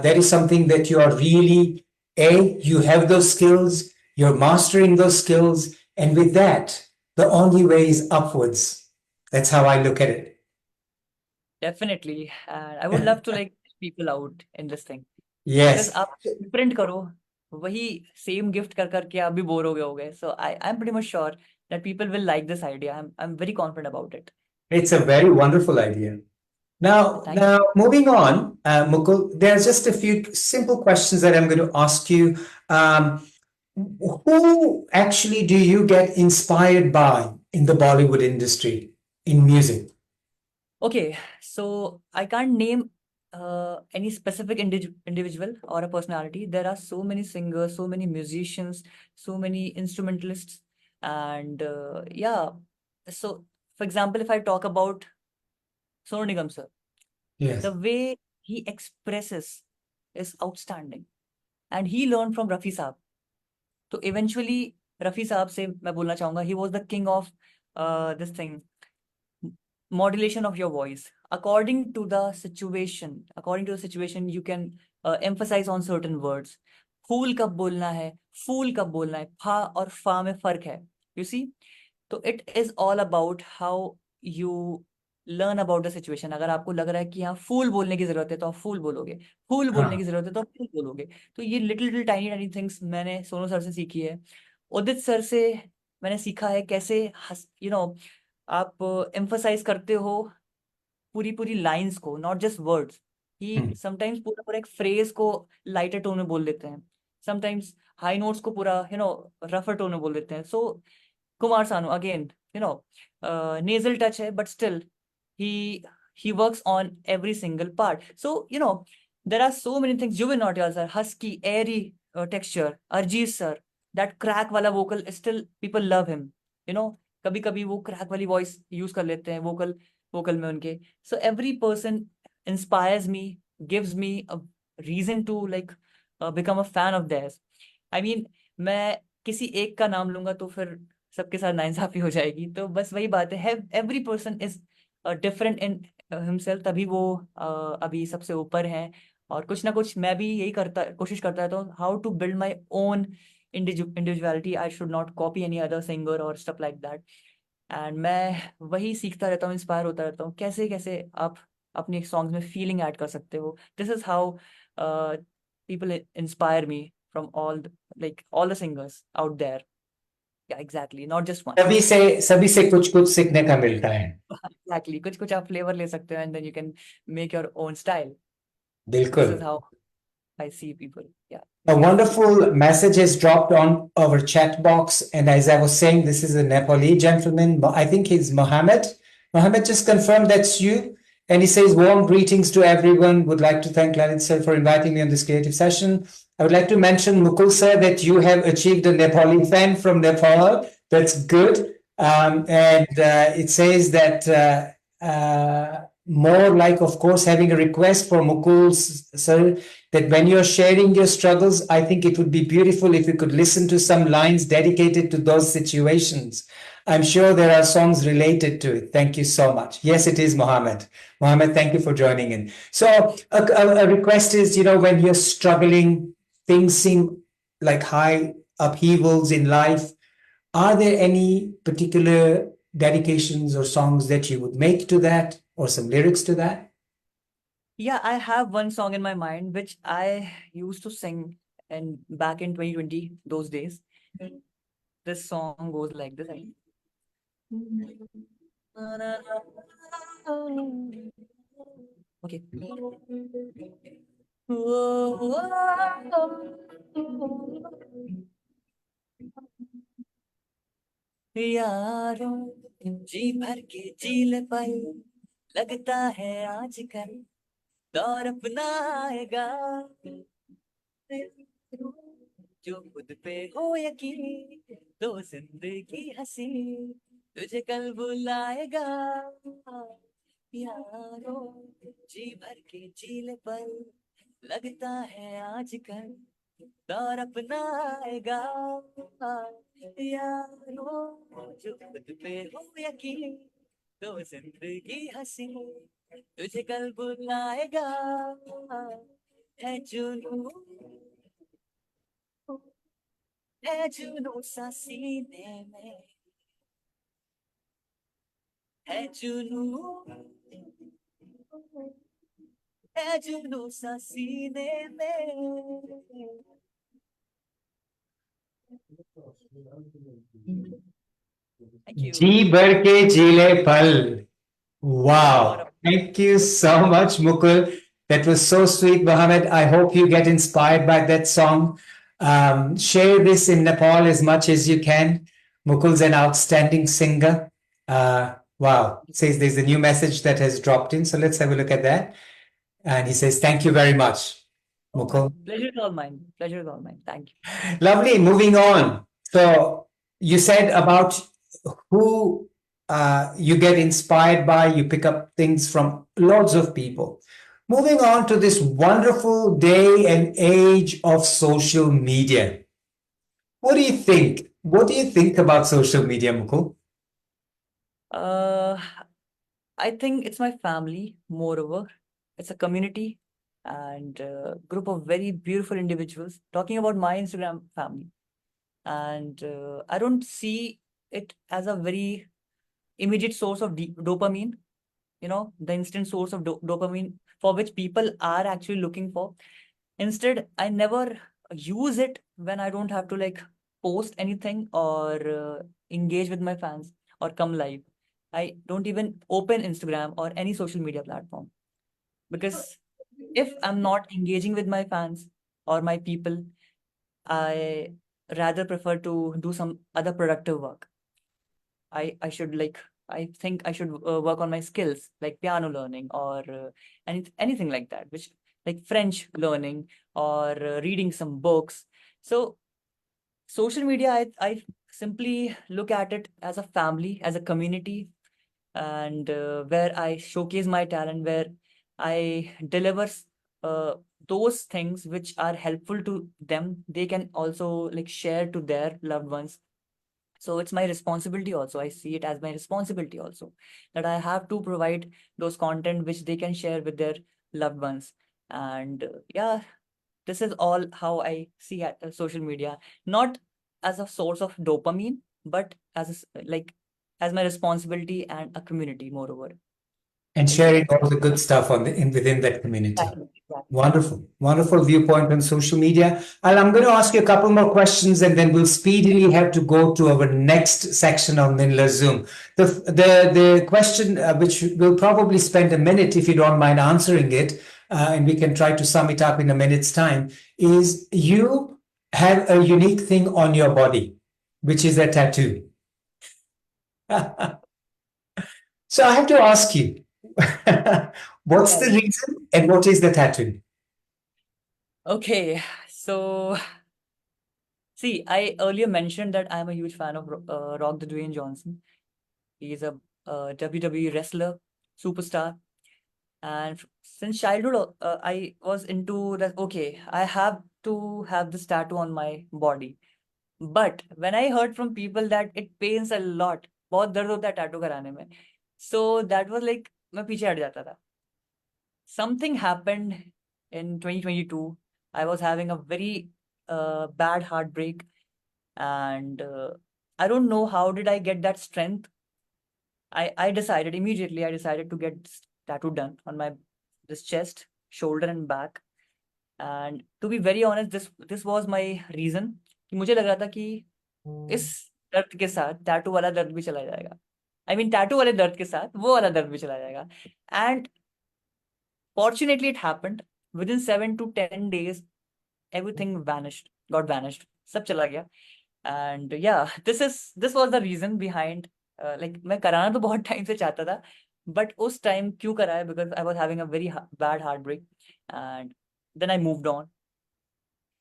that is something that you are really, you have those skills, you're mastering those skills. And with that, the only way is upwards. That's how I look at it. Definitely, and I would love to like help people out in this thing. Because Yes. आप print करो, वही same gift कर करके आप भी bore हो गए होगे. So I'm pretty much sure that people will like this idea. I'm very confident about it. It's a very wonderful idea. Now, Thank you. moving on, Mukul, there's just a few simple questions that I'm going to ask you. Who actually do you get inspired by in the Bollywood industry, in music? Okay, so I can't name any specific individual or a personality. There are so many singers, so many musicians, so many instrumentalists, and yeah. So, for example, if I talk about Sonu Nigam sir, Yes. the way he expresses is outstanding, and he learned from Rafi Saab. So eventually, Rafi Saab से मैं बोलना चाहूँगा, he was the king of this thing, modulation of your voice according to the situation. You can emphasize on certain words. फूल कब बोलना है, फूल कब बोलना है, फा और फा में फर्क है, you see. तो it is all about how you learn about the situation. अगर आपको लग रहा है कि हाँ फूल बोलने की जरूरत है तो आप फूल बोलोगे, फूल बोलने की जरूरत है तो आप फूल बोलोगे. तो ये लिटिल टाइनी टाइनी थिंग्स मैंने सोनू सर से सीखी है. उदित सर से मैंने सीखा है कैसे आप एम्फसाइज करते हो पूरी पूरी लाइंस को, not just words. He sometimes पूरा पूरा एक फ्रेज को लाइटर टोन में बोल देते हैं, समटाइम्स हाई नोट्स को पूरा रफर टोन में बोल देते हैं. सो Kumar Sanu again, nasal touch है, but still he works on every single part. So there are so many things. Juven Nautiyal sir, husky, airy texture. Arjit sir, that crack wala vocal, still people love him. कभी कभी वो crack वाली voice use कर लेते हैं vocal में उनके. So every person inspires me, gives me a reason to like become a fan of theirs. I mean मैं किसी एक का नाम लूंगा तो फिर सबके साथ नाइंसाफी हो जाएगी. तो बस वही बात है, every person is different in himself, तभी वो अभी सबसे ऊपर हैं. और कुछ ना कुछ मैं भी यही कोशिश करता रहता हूँ, how to build my own individuality. I should not copy any other singer or stuff like that. And मैं वही सीखता रहता हूँ, इंस्पायर होता रहता हूँ, कैसे कैसे आप अपने सॉन्ग्स में फीलिंग ऐड कर सकते हो. This is how people inspire me from all the singers out there. Yeah, exactly, not just one. सभी से कुछ कुछ सीखने का मिलता है. Exactly, कुछ कुछ आप फ्लेवर ले सकते हो, and then you can make your own style. बिल्कुल. This is how I see people. Yeah. A wonderful message has dropped on our chat box. And as I was saying, this is a Nepali gentleman. I think he's Mohammed. Mohammed, just confirm that's you. And he says, warm greetings to everyone. Would like to thank Lalit sir for inviting me on this creative session. I would like to mention, Mukul sir, that you have achieved a Nepali fan from Nepal. That's good. And it says that more like, of course, having a request for Mukul sir, that when you're sharing your struggles, I think it would be beautiful if you could listen to some lines dedicated to those situations. I'm sure there are songs related to it. Thank you so much. Yes, it is Mohammed. Mohammed, thank you for joining in. So, a request is, when you're struggling, things seem like high upheavals in life. Are there any particular dedications or songs that you would make to that, or some lyrics to that? Yeah, I have one song in my mind which I used to sing and back in 2020, those days. This song goes like this. Okay. यारों जी भर के जी ले पाए लगता है आजकल दौर अपना आएगा जो खुद पे हो यकीन तो जिंदगी हंसी तुझे कल बुलाएगा यारो जी भर के जी ले पल लगता है आजकल दौर अपना आएगा यारो जो खुद पे हो यकीन तो जिंदगी हंसी तुझे कल बुलाएगा है जुनून है जुनून सा सीने में है जुनून है जुनून सा सीने में Thank you. जी भर के जीले पल. Wow. Gaurav. Thank you so much, Mukul. That was so sweet, Mohammed. I hope you get inspired by that song. Share this in Nepal as much as you can. Mukul's an outstanding singer. Wow. Says there's a new message that has dropped in. So let's have a look at that. And he says, thank you very much, Mukul. Pleasure is all mine. Pleasure is all mine. Thank you. Lovely. Moving on. So you said about who you get inspired by, you pick up things from lots of people. Moving on to this wonderful day and age of social media. What do you think? What do you think about social media, Mukul? Uh, I think it's my family, moreover. It's a community and a group of very beautiful individuals. Talking about my Instagram family. And I don't see it as a very immediate source of dopamine, the instant source of dopamine for which people are actually looking for. Instead, I never use it when I don't have to like post anything or engage with my fans or come live. I don't even open Instagram or any social media platform because if I'm not engaging with my fans or my people, I rather prefer to do some other productive work. I should like I think I should work on my skills like piano learning or anything like that, which like French learning or reading some books. So social media, I simply look at it as a family, as a community, and where I showcase my talent, where I deliver uh, those things which are helpful to them. They can also like share to their loved ones. So it's my responsibility also. I see it as my responsibility also that I have to provide those content which they can share with their loved ones. And yeah, this is all how I see at social media, not as a source of dopamine, but as like as my responsibility and a community, moreover. And I see sharing it. all the good stuff within that community. Exactly. Exactly. Wonderful, wonderful viewpoint on social media. I'm going to ask you a couple more questions and then we'll speedily have to go to our next section on Minla Zoom. The question, which we'll probably spend a minute if you don't mind answering it, and we can try to sum it up in a minute's time, is you have a unique thing on your body, which is a tattoo. So I have to ask you, what's the reason and what is the tattoo? Okay, so see, I earlier mentioned that I'm a huge fan of Rock the Dwayne Johnson. He's a WWE wrestler, superstar. And since childhood, I was into that. Okay, I have to have this tattoo on my body. But when I heard from people that it pains a lot बहुत दर्द होता है tattoo कराने में. So that was like मैं पीछे हट जाता था. Something happened in 2022. I was having a very bad heartbreak, and I don't know how did I get that strength. I decided immediately. I decided to get this tattoo done on my this chest, shoulder, and back. And to be very honest, this was my reason. कि मुझे लग रहा था कि इस दर्द के साथ टैटू वाला दर्द भी चला जाएगा. I mean टैटू वाले दर्द के साथ वो वाला दर्द भी चला जाएगा. And fortunately, it happened. Within 7 to 10 days, everything vanished, got vanished. सब चला गया. And yeah, this was the reason behind. Like मैं कराना तो बहुत टाइम से चाहता था, but उस टाइम क्यों कराया? Because I was having a very bad heartbreak, and then I moved on.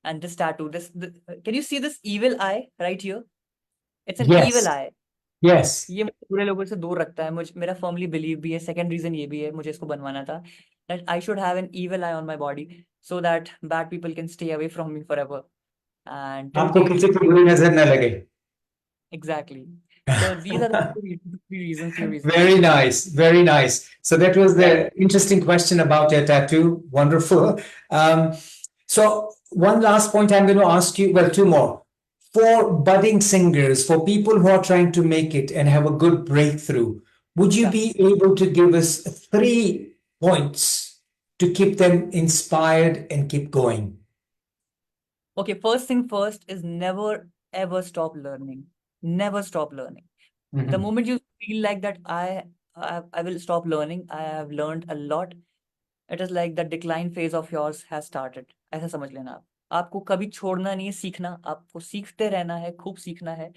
And this tattoo, can you see this evil eye right here? It's an evil Yes, eye. yes. ये मुझे बुरे लोगों से दूर रखता है. मुझे मेरा फर्मली बिलीव भी है. सेकंड रीजन ये भी है, मुझे इसको बनवाना था, that I should have an evil eye on my body so that bad people can stay away from me forever. And till आपको date, किसी की बुरी नजर न लगे. exactly. So these are the three reasons, few reasons. Very nice, very nice. So that was Yeah. the interesting question about your tattoo. Wonderful. So one last point I'm going to ask you, well, two more. For budding singers, for people who are trying to make it and have a good breakthrough, would you Yeah. be able to give us 3 points to keep them inspired and keep going? Okay, first thing first is never ever stop learning. Never stop learning. The Mhm. moment you feel like that I will stop learning, I have learned a lot, it is like the decline phase of yours has started. ऐसा समझ लेना आप. आपको कभी छोड़ना नहीं है सीखना. आपको सीखते रहना है, खूब सीखना है.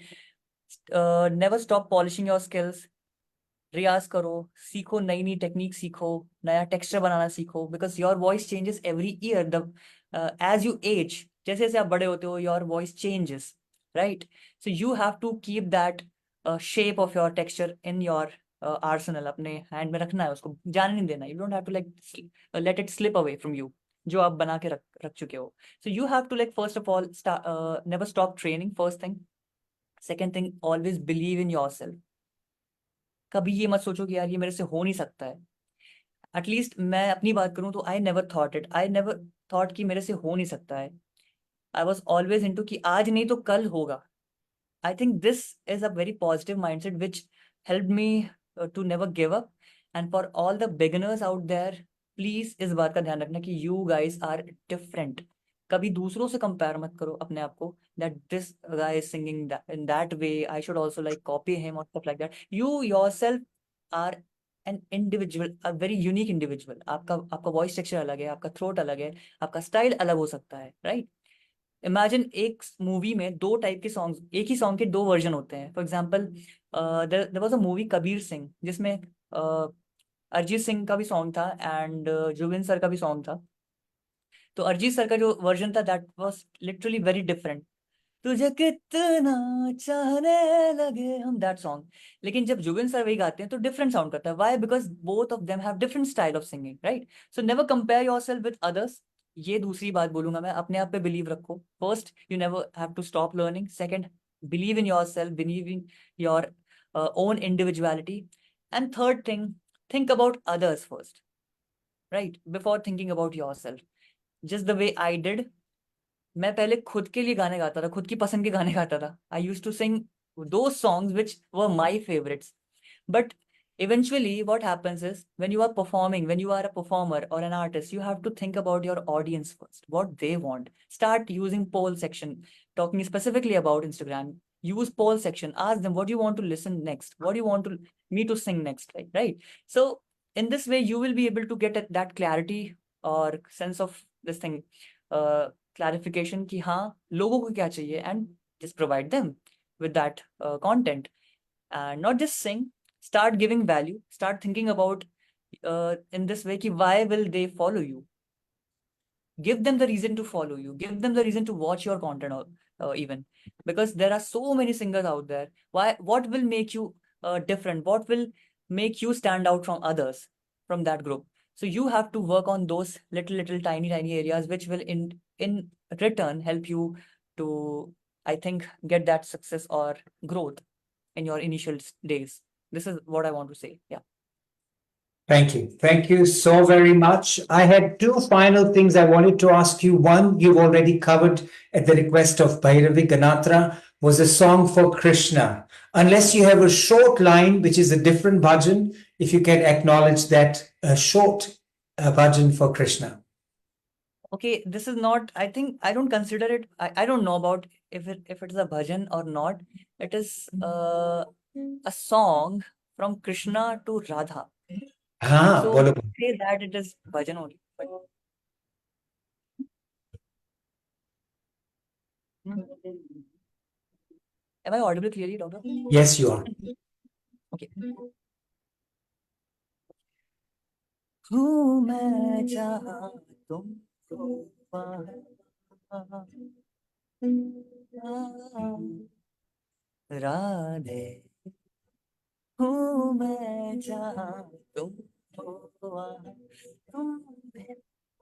Never stop polishing your skills. रियाज करो, सीखो, नई नई टेक्निक सीखो, नया टेक्सचर बनाना सीखो. Because your voice changes every year. The age you age, जैसे जैसे आप बड़े होते हो, your voice changes, right? So you have to keep that shape of your texture in your arsenal. अपने हैंड में रखना है, उसको जाने नहीं देना. You don't have to like let it slip away from you, जो आप बना के रख चुके हो. So you have to like first of all never stop training. First thing. Second thing, always believe in your self. कभी ये मत सोचो कि यार ये मेरे से हो नहीं सकता है. एटलीस्ट मैं अपनी बात करूं तो आई नेवर थॉट कि मेरे से हो नहीं सकता है. आई वॉज ऑलवेज इनटू कि आज नहीं तो कल होगा. I think this is a very positive mindset which helped me to never give up. And for all the beginners out there, please इस बात का ध्यान रखना कि you guys are different. कभी दूसरों से compare मत करो अपने आप को, that this guy is singing that in that way, I should also like copy him or stuff like that. You yourself are an individual, a very unique individual. आपका voice texture अलग है, आपका throat अलग है, आपका style अलग हो सकता है, right? इमेजिन एक मूवी में दो टाइप के सॉन्ग्स, एक ही सॉन्ग के दो वर्जन होते हैं. For example there was a movie Kabir Singh, जिसमें अरिजीत सिंह का भी सॉन्ग था एंड जुबिन सर का भी सॉन्ग था. तो अरिजीत सर का जो वर्जन था that was literally very different. तुझे कितना चाहने लगे हम, दैट सॉन्ग. लेकिन जब जुबिन सर वही गाते हैं तो डिफरेंट साउंड करता है. Why? Because both of them have different style of singing, right? So never compare yourself with others. ये दूसरी बात बोलूंगा मैं, अपने आप पे बिलीव रखो. First, you never have to stop learning. Second, believe in yourself, believe in your own individuality. And third thing, think about others first, right, before thinking about yourself. Just the way I did. मैं पहले खुद के लिए गाने गाता था, खुद की पसंद के गाने गाता था. I used to sing those songs which were my favorites. But eventually what happens is, when you are performing, when you are a performer or an artist, you have to think about your audience first, what they want. Start using poll section. Talking specifically about Instagram, use poll section. Ask them, what do you want to listen next? What do you want me to sing next? Right? So in this way you will be able to get that clarity or sense of this thing, clarification कि हाँ लोगों को क्या चाहिए, and just provide them with that content. And not just sing, start giving value, start thinking about in this way कि why will they follow you. Give them the reason to follow you, give them the reason to watch your content, even because there are so many singers out there. What will make you different? What will make you stand out from others, from that group? So you have to work on those little tiny areas which will in return help you to, I think, get that success or growth. in your initial days. This is what I want to say. Yeah. Thank you. Thank you so very much. I had two final things I wanted to ask you. One, you've already covered at the request of Bhairavi Ganatra, was a song for Krishna. Unless you have a short line, which is a different bhajan, if you can acknowledge that short bhajan for Krishna. Okay, this is not, I think I don't consider it, I don't know about if it's a bhajan or not. It is a song from Krishna to Radha. Ah, So bolo. say that it is bhajan only. But am I audible clearly, doctor? Yes, you are. Okay. हूँ मैं जहाँ तुमको वहाँ राधे हूँ मैं जहाँ तुमको वहाँ तुम भी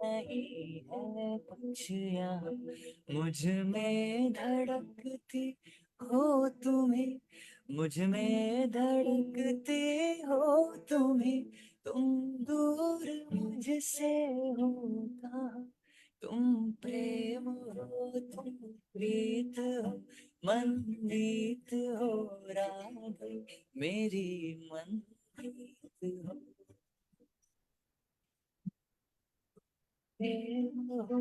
नहीं है कुछ यहाँ मुझ में धड़कती हो तुम्हें मुझ में धड़कते हो तुम्हें तुम दूर मुझसे हो कहाँ तुम प्रेम हो तुम प्रीत हो मनमीत हो राधे मेरी मनमीत हो प्रेम हो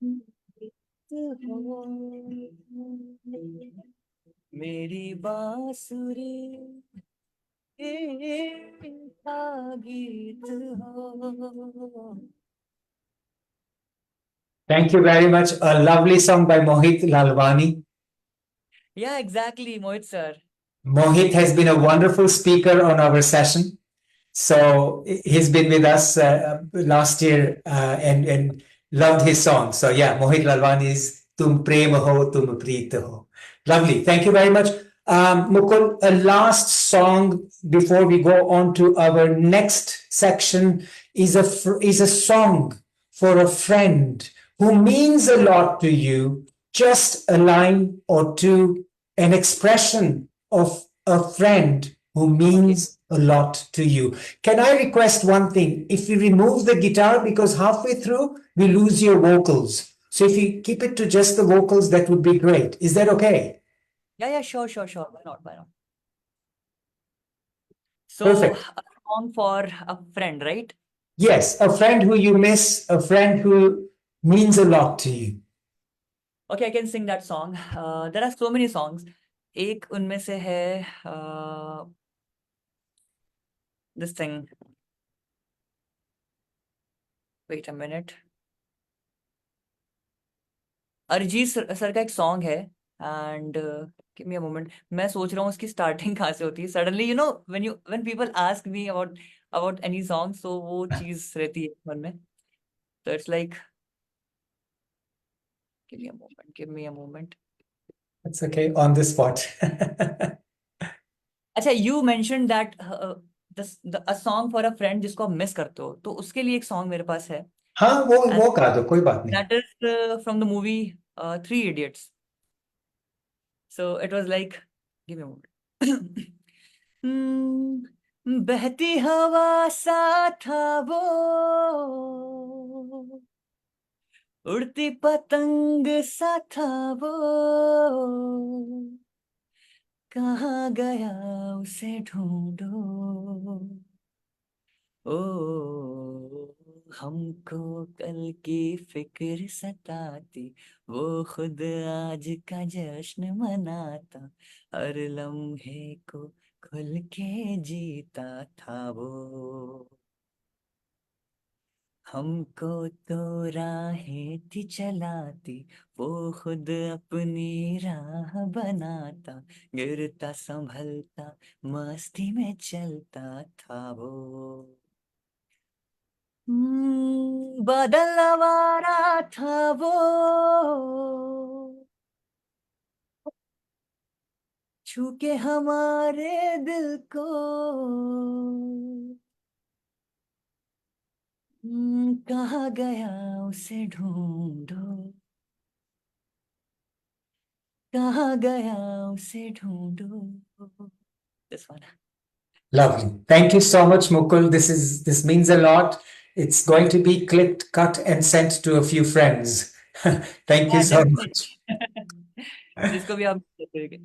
प्रीत हो मेरी बांसुरी का गीत हो Thank you very much. A lovely song by Mohit Lalwani. Yeah, exactly, Mohit sir. Mohit has been a wonderful speaker on our session. So he's been with us last year and loved his song. So yeah, Mohit Lalwani's Tum Prem Ho, Tum Preet Ho. Lovely. Thank you very much. Mukul, a last song before we go on to our next section is a song for a friend who means a lot to you. Just a line or two, an expression of a friend who means a lot to you. Can I request one thing? If you remove the guitar, because halfway through we lose your vocals. So if you keep it to just the vocals, that would be great. Is that okay? Yeah, sure. Why not? Why not? So, Perfect. a song for a friend, right? Yes, a friend who you miss, a friend who means a lot to you. Okay, I can sing that song. There are so many songs. एक उनमें से है this thing. Wait a minute. Arijit sir का एक song है and give me a moment मैं सोच रहा हूँ उसकी स्टार्टिंग कहाँ से होती है suddenly when people ask me about any song so वो चीज रहती है मन में तो it's like give me a moment That's okay, on the spot. अच्छा you mention that a song for a friend जिसको आप मिस करते हो तो उसके लिए एक सॉन्ग मेरे पास है हाँ, वो एंड गा दो, कोई बात नहीं. That is from the movie three idiots so it was like give me a moment बहती हवा सा था वो उड़ती पतंग सा था वो कहाँ गया उसे ढूंढो ओ हमको कल की फिक्र सताती वो खुद आज का जश्न मनाता हर लम्हे को खुल के जीता था वो हमको तो राहें थी चलाती वो खुद अपनी राह बनाता गिरता संभलता मस्ती में चलता था वो बादल आवारा था वो छू के हमारे दिल को कहाँ गया उसे ढूंढो कहाँ गया उसे ढूंढो. This one. Lovely. Thank you so much, Mukul. This means a lot. It's going to be clipped, cut, and sent to a few friends. Thank you Yeah, so definitely. much. जिसको भी आप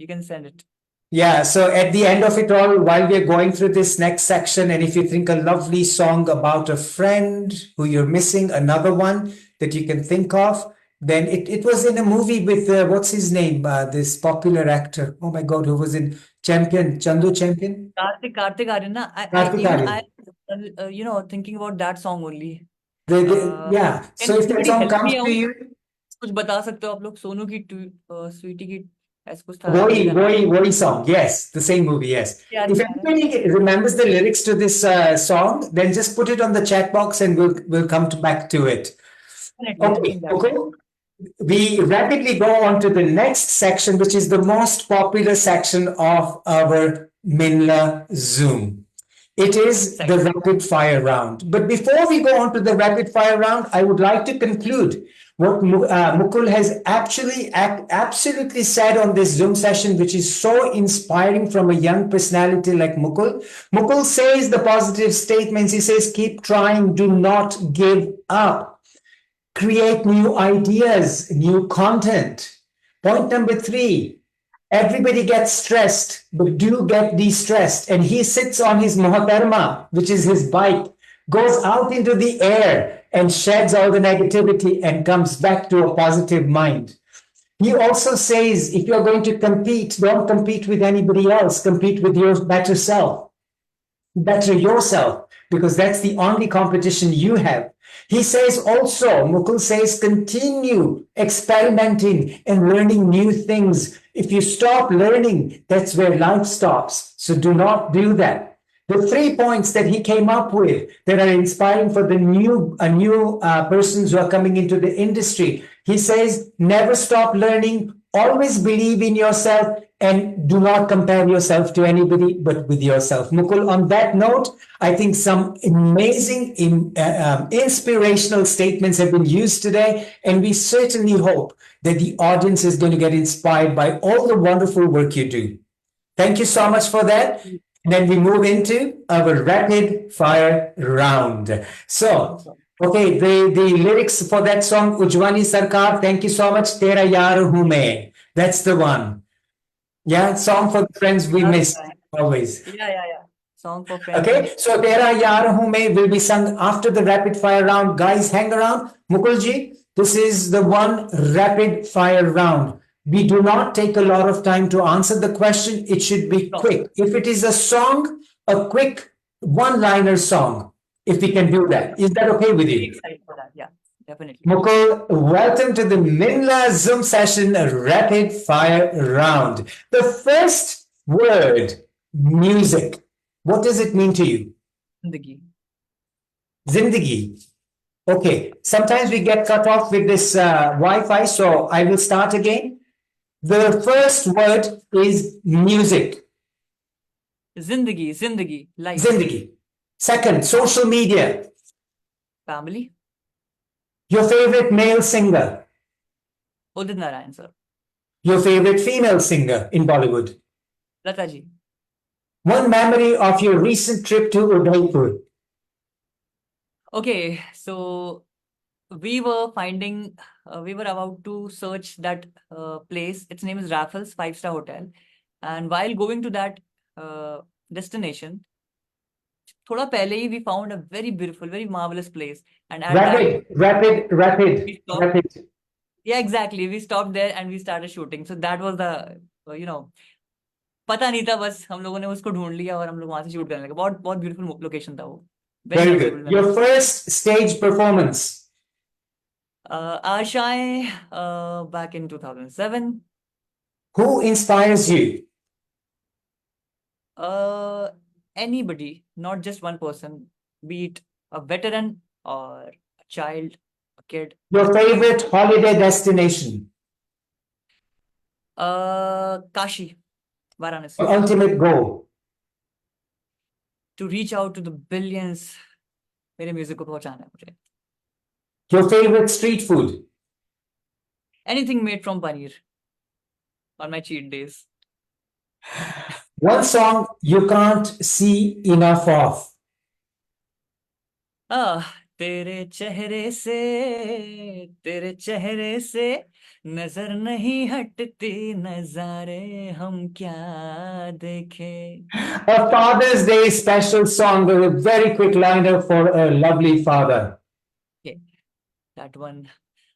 you can send it. Yeah, so at the end of it all, while we're going through this next section, and if you think a lovely song about a friend who you're missing, another one that you can think of, then it was in a movie with, what's his name? This popular actor. Oh my God, who was in Champion, Chandu Champion? Kartik Aryan na. I Kartik even Aaryan. thinking about that song only. Yeah, Can so if that somebody song help comes me to out? you, कुछ बता सकते हो आप लोग? सोनू की स्वीटी की ऐसा कुछ था मूवी Woi, का नाम. Woi, Woi song. Yes, the same movie. Yes. याद If नहीं आ रहा. anybody remembers the lyrics to this song, then just put it on the chat box and we'll come back to it. Definitely, I Okay, think that. okay. We rapidly go on to the next section, which is the most popular section of our Minla Zoom. It is the rapid fire round. But before we go on to the rapid fire round, I would like to conclude what Mukul has absolutely said on this Zoom session, which is so inspiring from a young personality like Mukul. Mukul says the positive statements. He says, keep trying, do not give up, create new ideas, new content. Point number 3, everybody gets stressed, but do get de-stressed. And he sits on his Mohatarma, which is his bike, goes out into the air and sheds all the negativity and comes back to a positive mind. He also says, if you're going to compete, don't compete with anybody else, compete with your better self. Better yourself, because that's the only competition you have. He says also, Mukul says, continue experimenting and learning new things. If you stop learning, that's where life stops. So do not do that. The 3 points that he came up with that are inspiring for the new persons who are coming into the industry. He says, never stop learning, always believe in yourself, and do not compare yourself to anybody but with yourself. Mukul, on that note, I think some amazing, inspirational statements have been used today, and we certainly hope that the audience is going to get inspired by all the wonderful work you do. Thank you so much for that. And then we move into our rapid fire round. So, okay, the lyrics for that song, Ujwani Sarkar, thank you so much. Tera Yaar Hu Main. That's the one. Yeah, song for the friends we miss always. Yeah. Song for friends. Okay, so Tera Yaar Hu Main will be sung after the rapid fire round. Guys, hang around. Mukulji, this is the one rapid fire round. We do not take a lot of time to answer the question. It should be quick. If it is a song, a quick one-liner song, if we can do that. Is that okay with you? Excited for that. Yeah, definitely. Mukul, welcome to the Minla Zoom session rapid fire round. The first word, music. What does it mean to you? Zindagi. Zindagi. Okay, sometimes we get cut off with this Wi-Fi, so I will start again. The first word is music. Zindagi. Life. Zindagi. Second, social media. Family. Your favorite male singer. Udit Narayan, sir. Your favorite female singer in Bollywood. Lata ji. One memory of your recent trip to Udaipur. Okay, so we were about to search that place. Its name is Raffles 5-star hotel. And while going to that destination, thoda pehle hi we found a very beautiful, very marvelous place. And at Rapid. yeah, exactly. We stopped there and we started shooting. So that was the, पता नहीं था, बस हम लोगों ने उसको ढूंढ लिया और हम लोग वहां से शूट करने लगे. बहुत बहुत ब्यूटीफुल लोकेशन था वो. Very good. Your first stage performance. Ashaएं back in 2007. Who inspires you? Anybody, not just one person, be it a veteran or a child, a kid. Your favorite holiday destination? Kashi, Varanasi. Your ultimate goal? To reach out to the billions. मेरे music को पहुंचाना है मुझे. Your favorite street food? Anything made from paneer. on my cheat days. One song you can't see enough of. तेरे चेहरे से नजर नहीं हटती, नजारे हम क्या देखें. A Father's Day special song with a very quick liner for a lovely father. Okay, that one.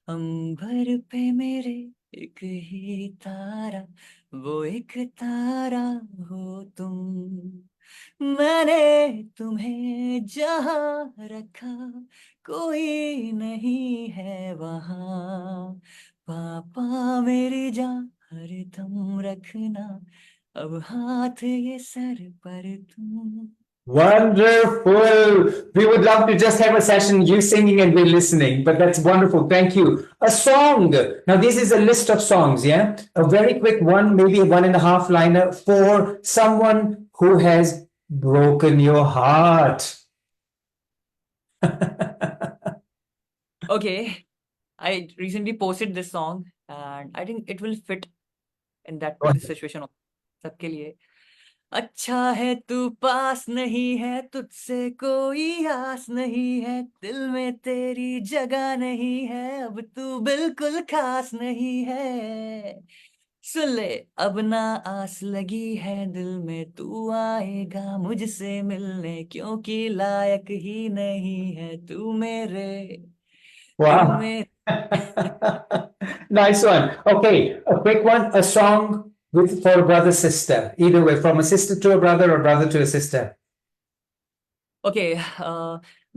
अंबर पे मेरे एक ही तारा, वो एक तारा हो तुम. मैंने तुम्हें जहाँ रखा, कोई नहीं है वहाँ. पापा मेरी जान हरदम रखना, अब हाथ ये सर पर तुम. Wonderful. We would love to just have a session, you singing and we listening, but that's wonderful. Thank you. A song. Now, this is a list of songs, yeah? A very quick one, maybe a 1.5 liner for someone who has broken your heart. Okay, I recently posted this song and I think it will fit in that this situation सबके लिए. अच्छा है तू पास नहीं है, तुझसे कोई आस नहीं है, दिल में तेरी जगह नहीं है, अब तू बिल्कुल खास नहीं है. सुन ले, अब ना आस लगी है दिल में, तू आएगा मुझसे मिलने, क्योंकि लायक ही नहीं है तू मेरे दिल Wow. में. Nice one. Okay, a quick one, a song with for brother sister. Either way, from a sister to a brother or brother to a sister. Okay,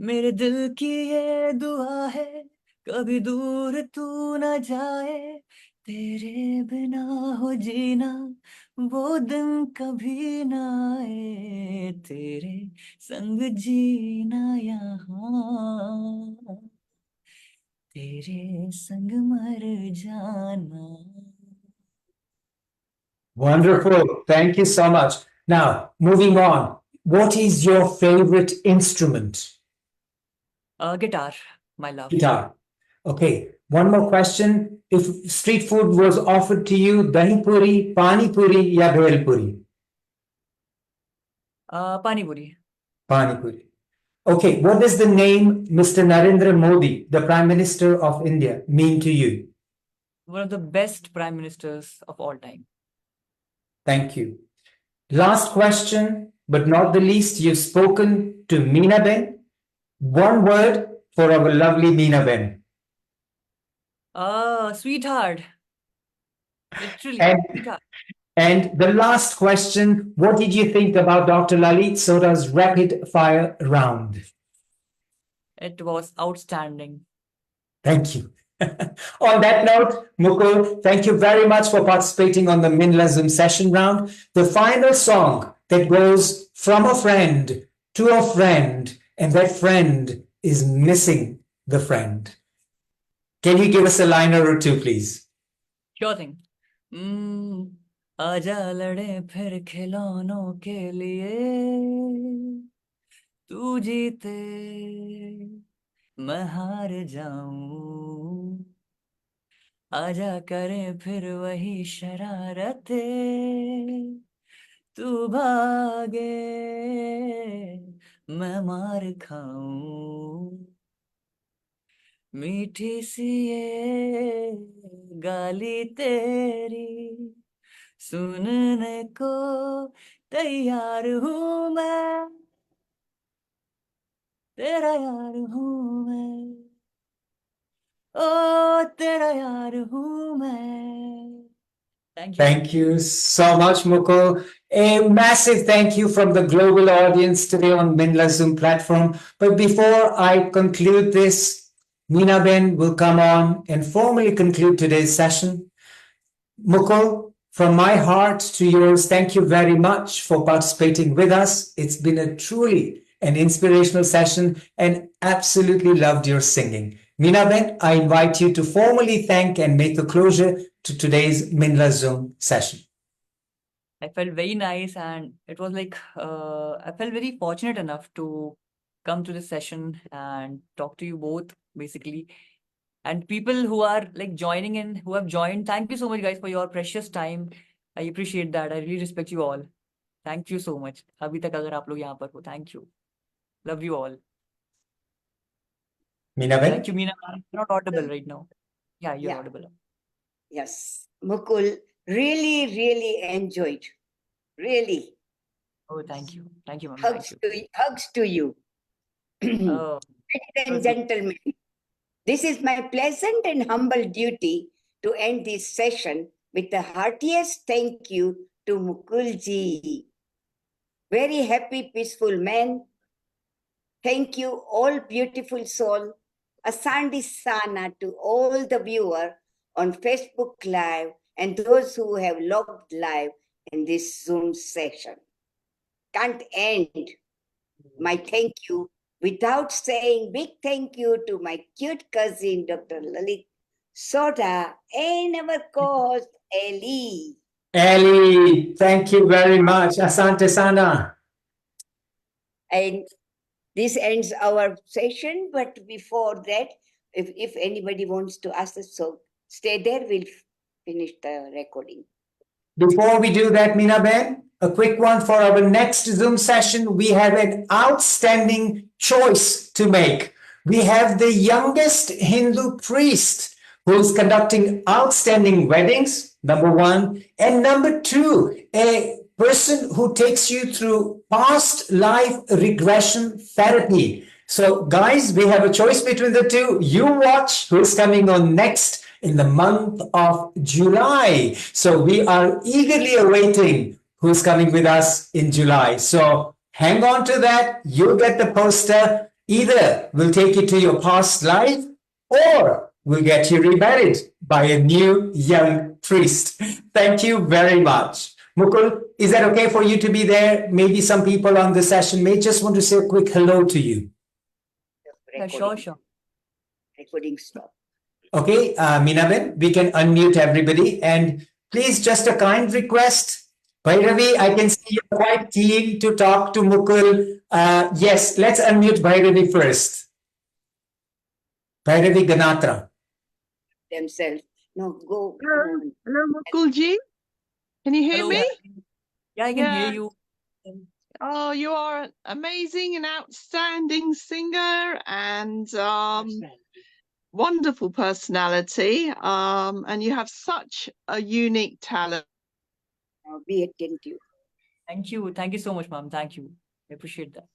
मेरे दिल की ये दुआ है, कभी दूर तू ना जाए, तेरे बिना हो जीना वो दिन कभी ना आए, तेरे संग जीना यहाँ, तेरे संग मर जाना. Wonderful. Thank you so much. Now, moving on. What is your favorite instrument? Guitar, my love. Guitar. Okay. One more question. If street food was offered to you, dahi puri, pani puri, ya bhel puri? पानी पूरी. Pani puri. Okay. What does the name Mr. Narendra Modi, the Prime Minister of India, mean to you? One of the best prime ministers of all time. Thank you. Last question, but not the least, you've spoken to Meena Ben. One word for our lovely Meena Ben. Sweetheart. Literally, And, sweetheart. and the last question, what did you think about Dr. Lalit Soda's rapid fire round? It was outstanding. Thank you. On that note, Mukul, thank you very much for participating on the Minla Zoom session round. The final song that goes from a friend to a friend, and that friend is missing the friend. Can you give us a liner or two, please? Sure thing. आजा लड़े फिर खिलौनों के लिए, तू जीते मैं हार जाऊं, आजा करें फिर वही शरारतें, तू भागे मैं मार खाऊं, मीठी सी ये गाली तेरी सुनने को तैयार हूँ मैं, तेरा यार हूँ मैं, ओ तेरा यार हूँ मैं. Thank you. Thank you so much, Mukul. A massive thank you from the global audience today on Minla Zoom platform. But before I conclude this, Meena Ben will come on and formally conclude today's session. Mukul, from my heart to yours, thank you very much for participating with us. It's been a truly an inspirational session and absolutely loved your singing. Meena Ben, I invite you to formally thank and make a closure to today's Minla Zoom session. I felt very nice, and it was like I felt very fortunate enough to come to this session and talk to you both, basically. And people who are like joining in, who have joined, thank you so much, guys, for your precious time. I appreciate that. I really respect you all. Thank you so much. अभी तक अगर आप लोग यहाँ पर हो, thank you. Love you all. Minaben? Thank you, Meena. You're not audible right now. Yeah, you're Yeah. audible. Yes, Mukul, really enjoyed. Really. Oh, thank you. Thank you, ma'am. Hugs Thank you. hugs to you. Oh, Ladies and gentlemen, this is my pleasant and humble duty to end this session with the heartiest thank you to Mukulji. Very happy, peaceful man. Thank you, all beautiful soul. Asandi Sana to all the viewer on Facebook Live and those who have logged live in this Zoom session. Can't end my thank you without saying big thank you to my cute cousin, Dr. Lalit Soda, and our co-host, Ellie. Ellie, thank you very much. Asante sana. And this ends our session, but before that, if anybody wants to ask us, so stay there, we'll finish the recording. Before we do that, Minaben, a quick one for our next Zoom session. We have an outstanding choice to make. We have the youngest Hindu priest who's conducting outstanding weddings, number one, and number two, a person who takes you through past life regression therapy. So, guys, we have a choice between the two. You watch who's coming on next in the month of July. So, we are eagerly awaiting who's coming with us in July. So, hang on to that. You'll get the poster. Either we'll take you to your past life or we'll get you remarried by a new young priest. Thank you very much. Mukul, is that okay for you to be there? Maybe some people on the session may just want to say a quick hello to you. yeah, sure, sure. Recording stop. Okay, Minaben, we can unmute everybody. And please, just a kind request. Bhairavi, I can see you're quite keen to talk to Mukul. Yes, let's unmute Bhairavi first. Bhairavi Ganatra. Themselves. No, go. Hello, on. hello, Mukulji. Can you hear Hello. me? Yeah, I can Yeah. hear you. Oh, you are an amazing and outstanding singer and wonderful personality. And you have such a unique talent. Be attentive. Thank you. Thank you so much, ma'am. Thank you. I appreciate that.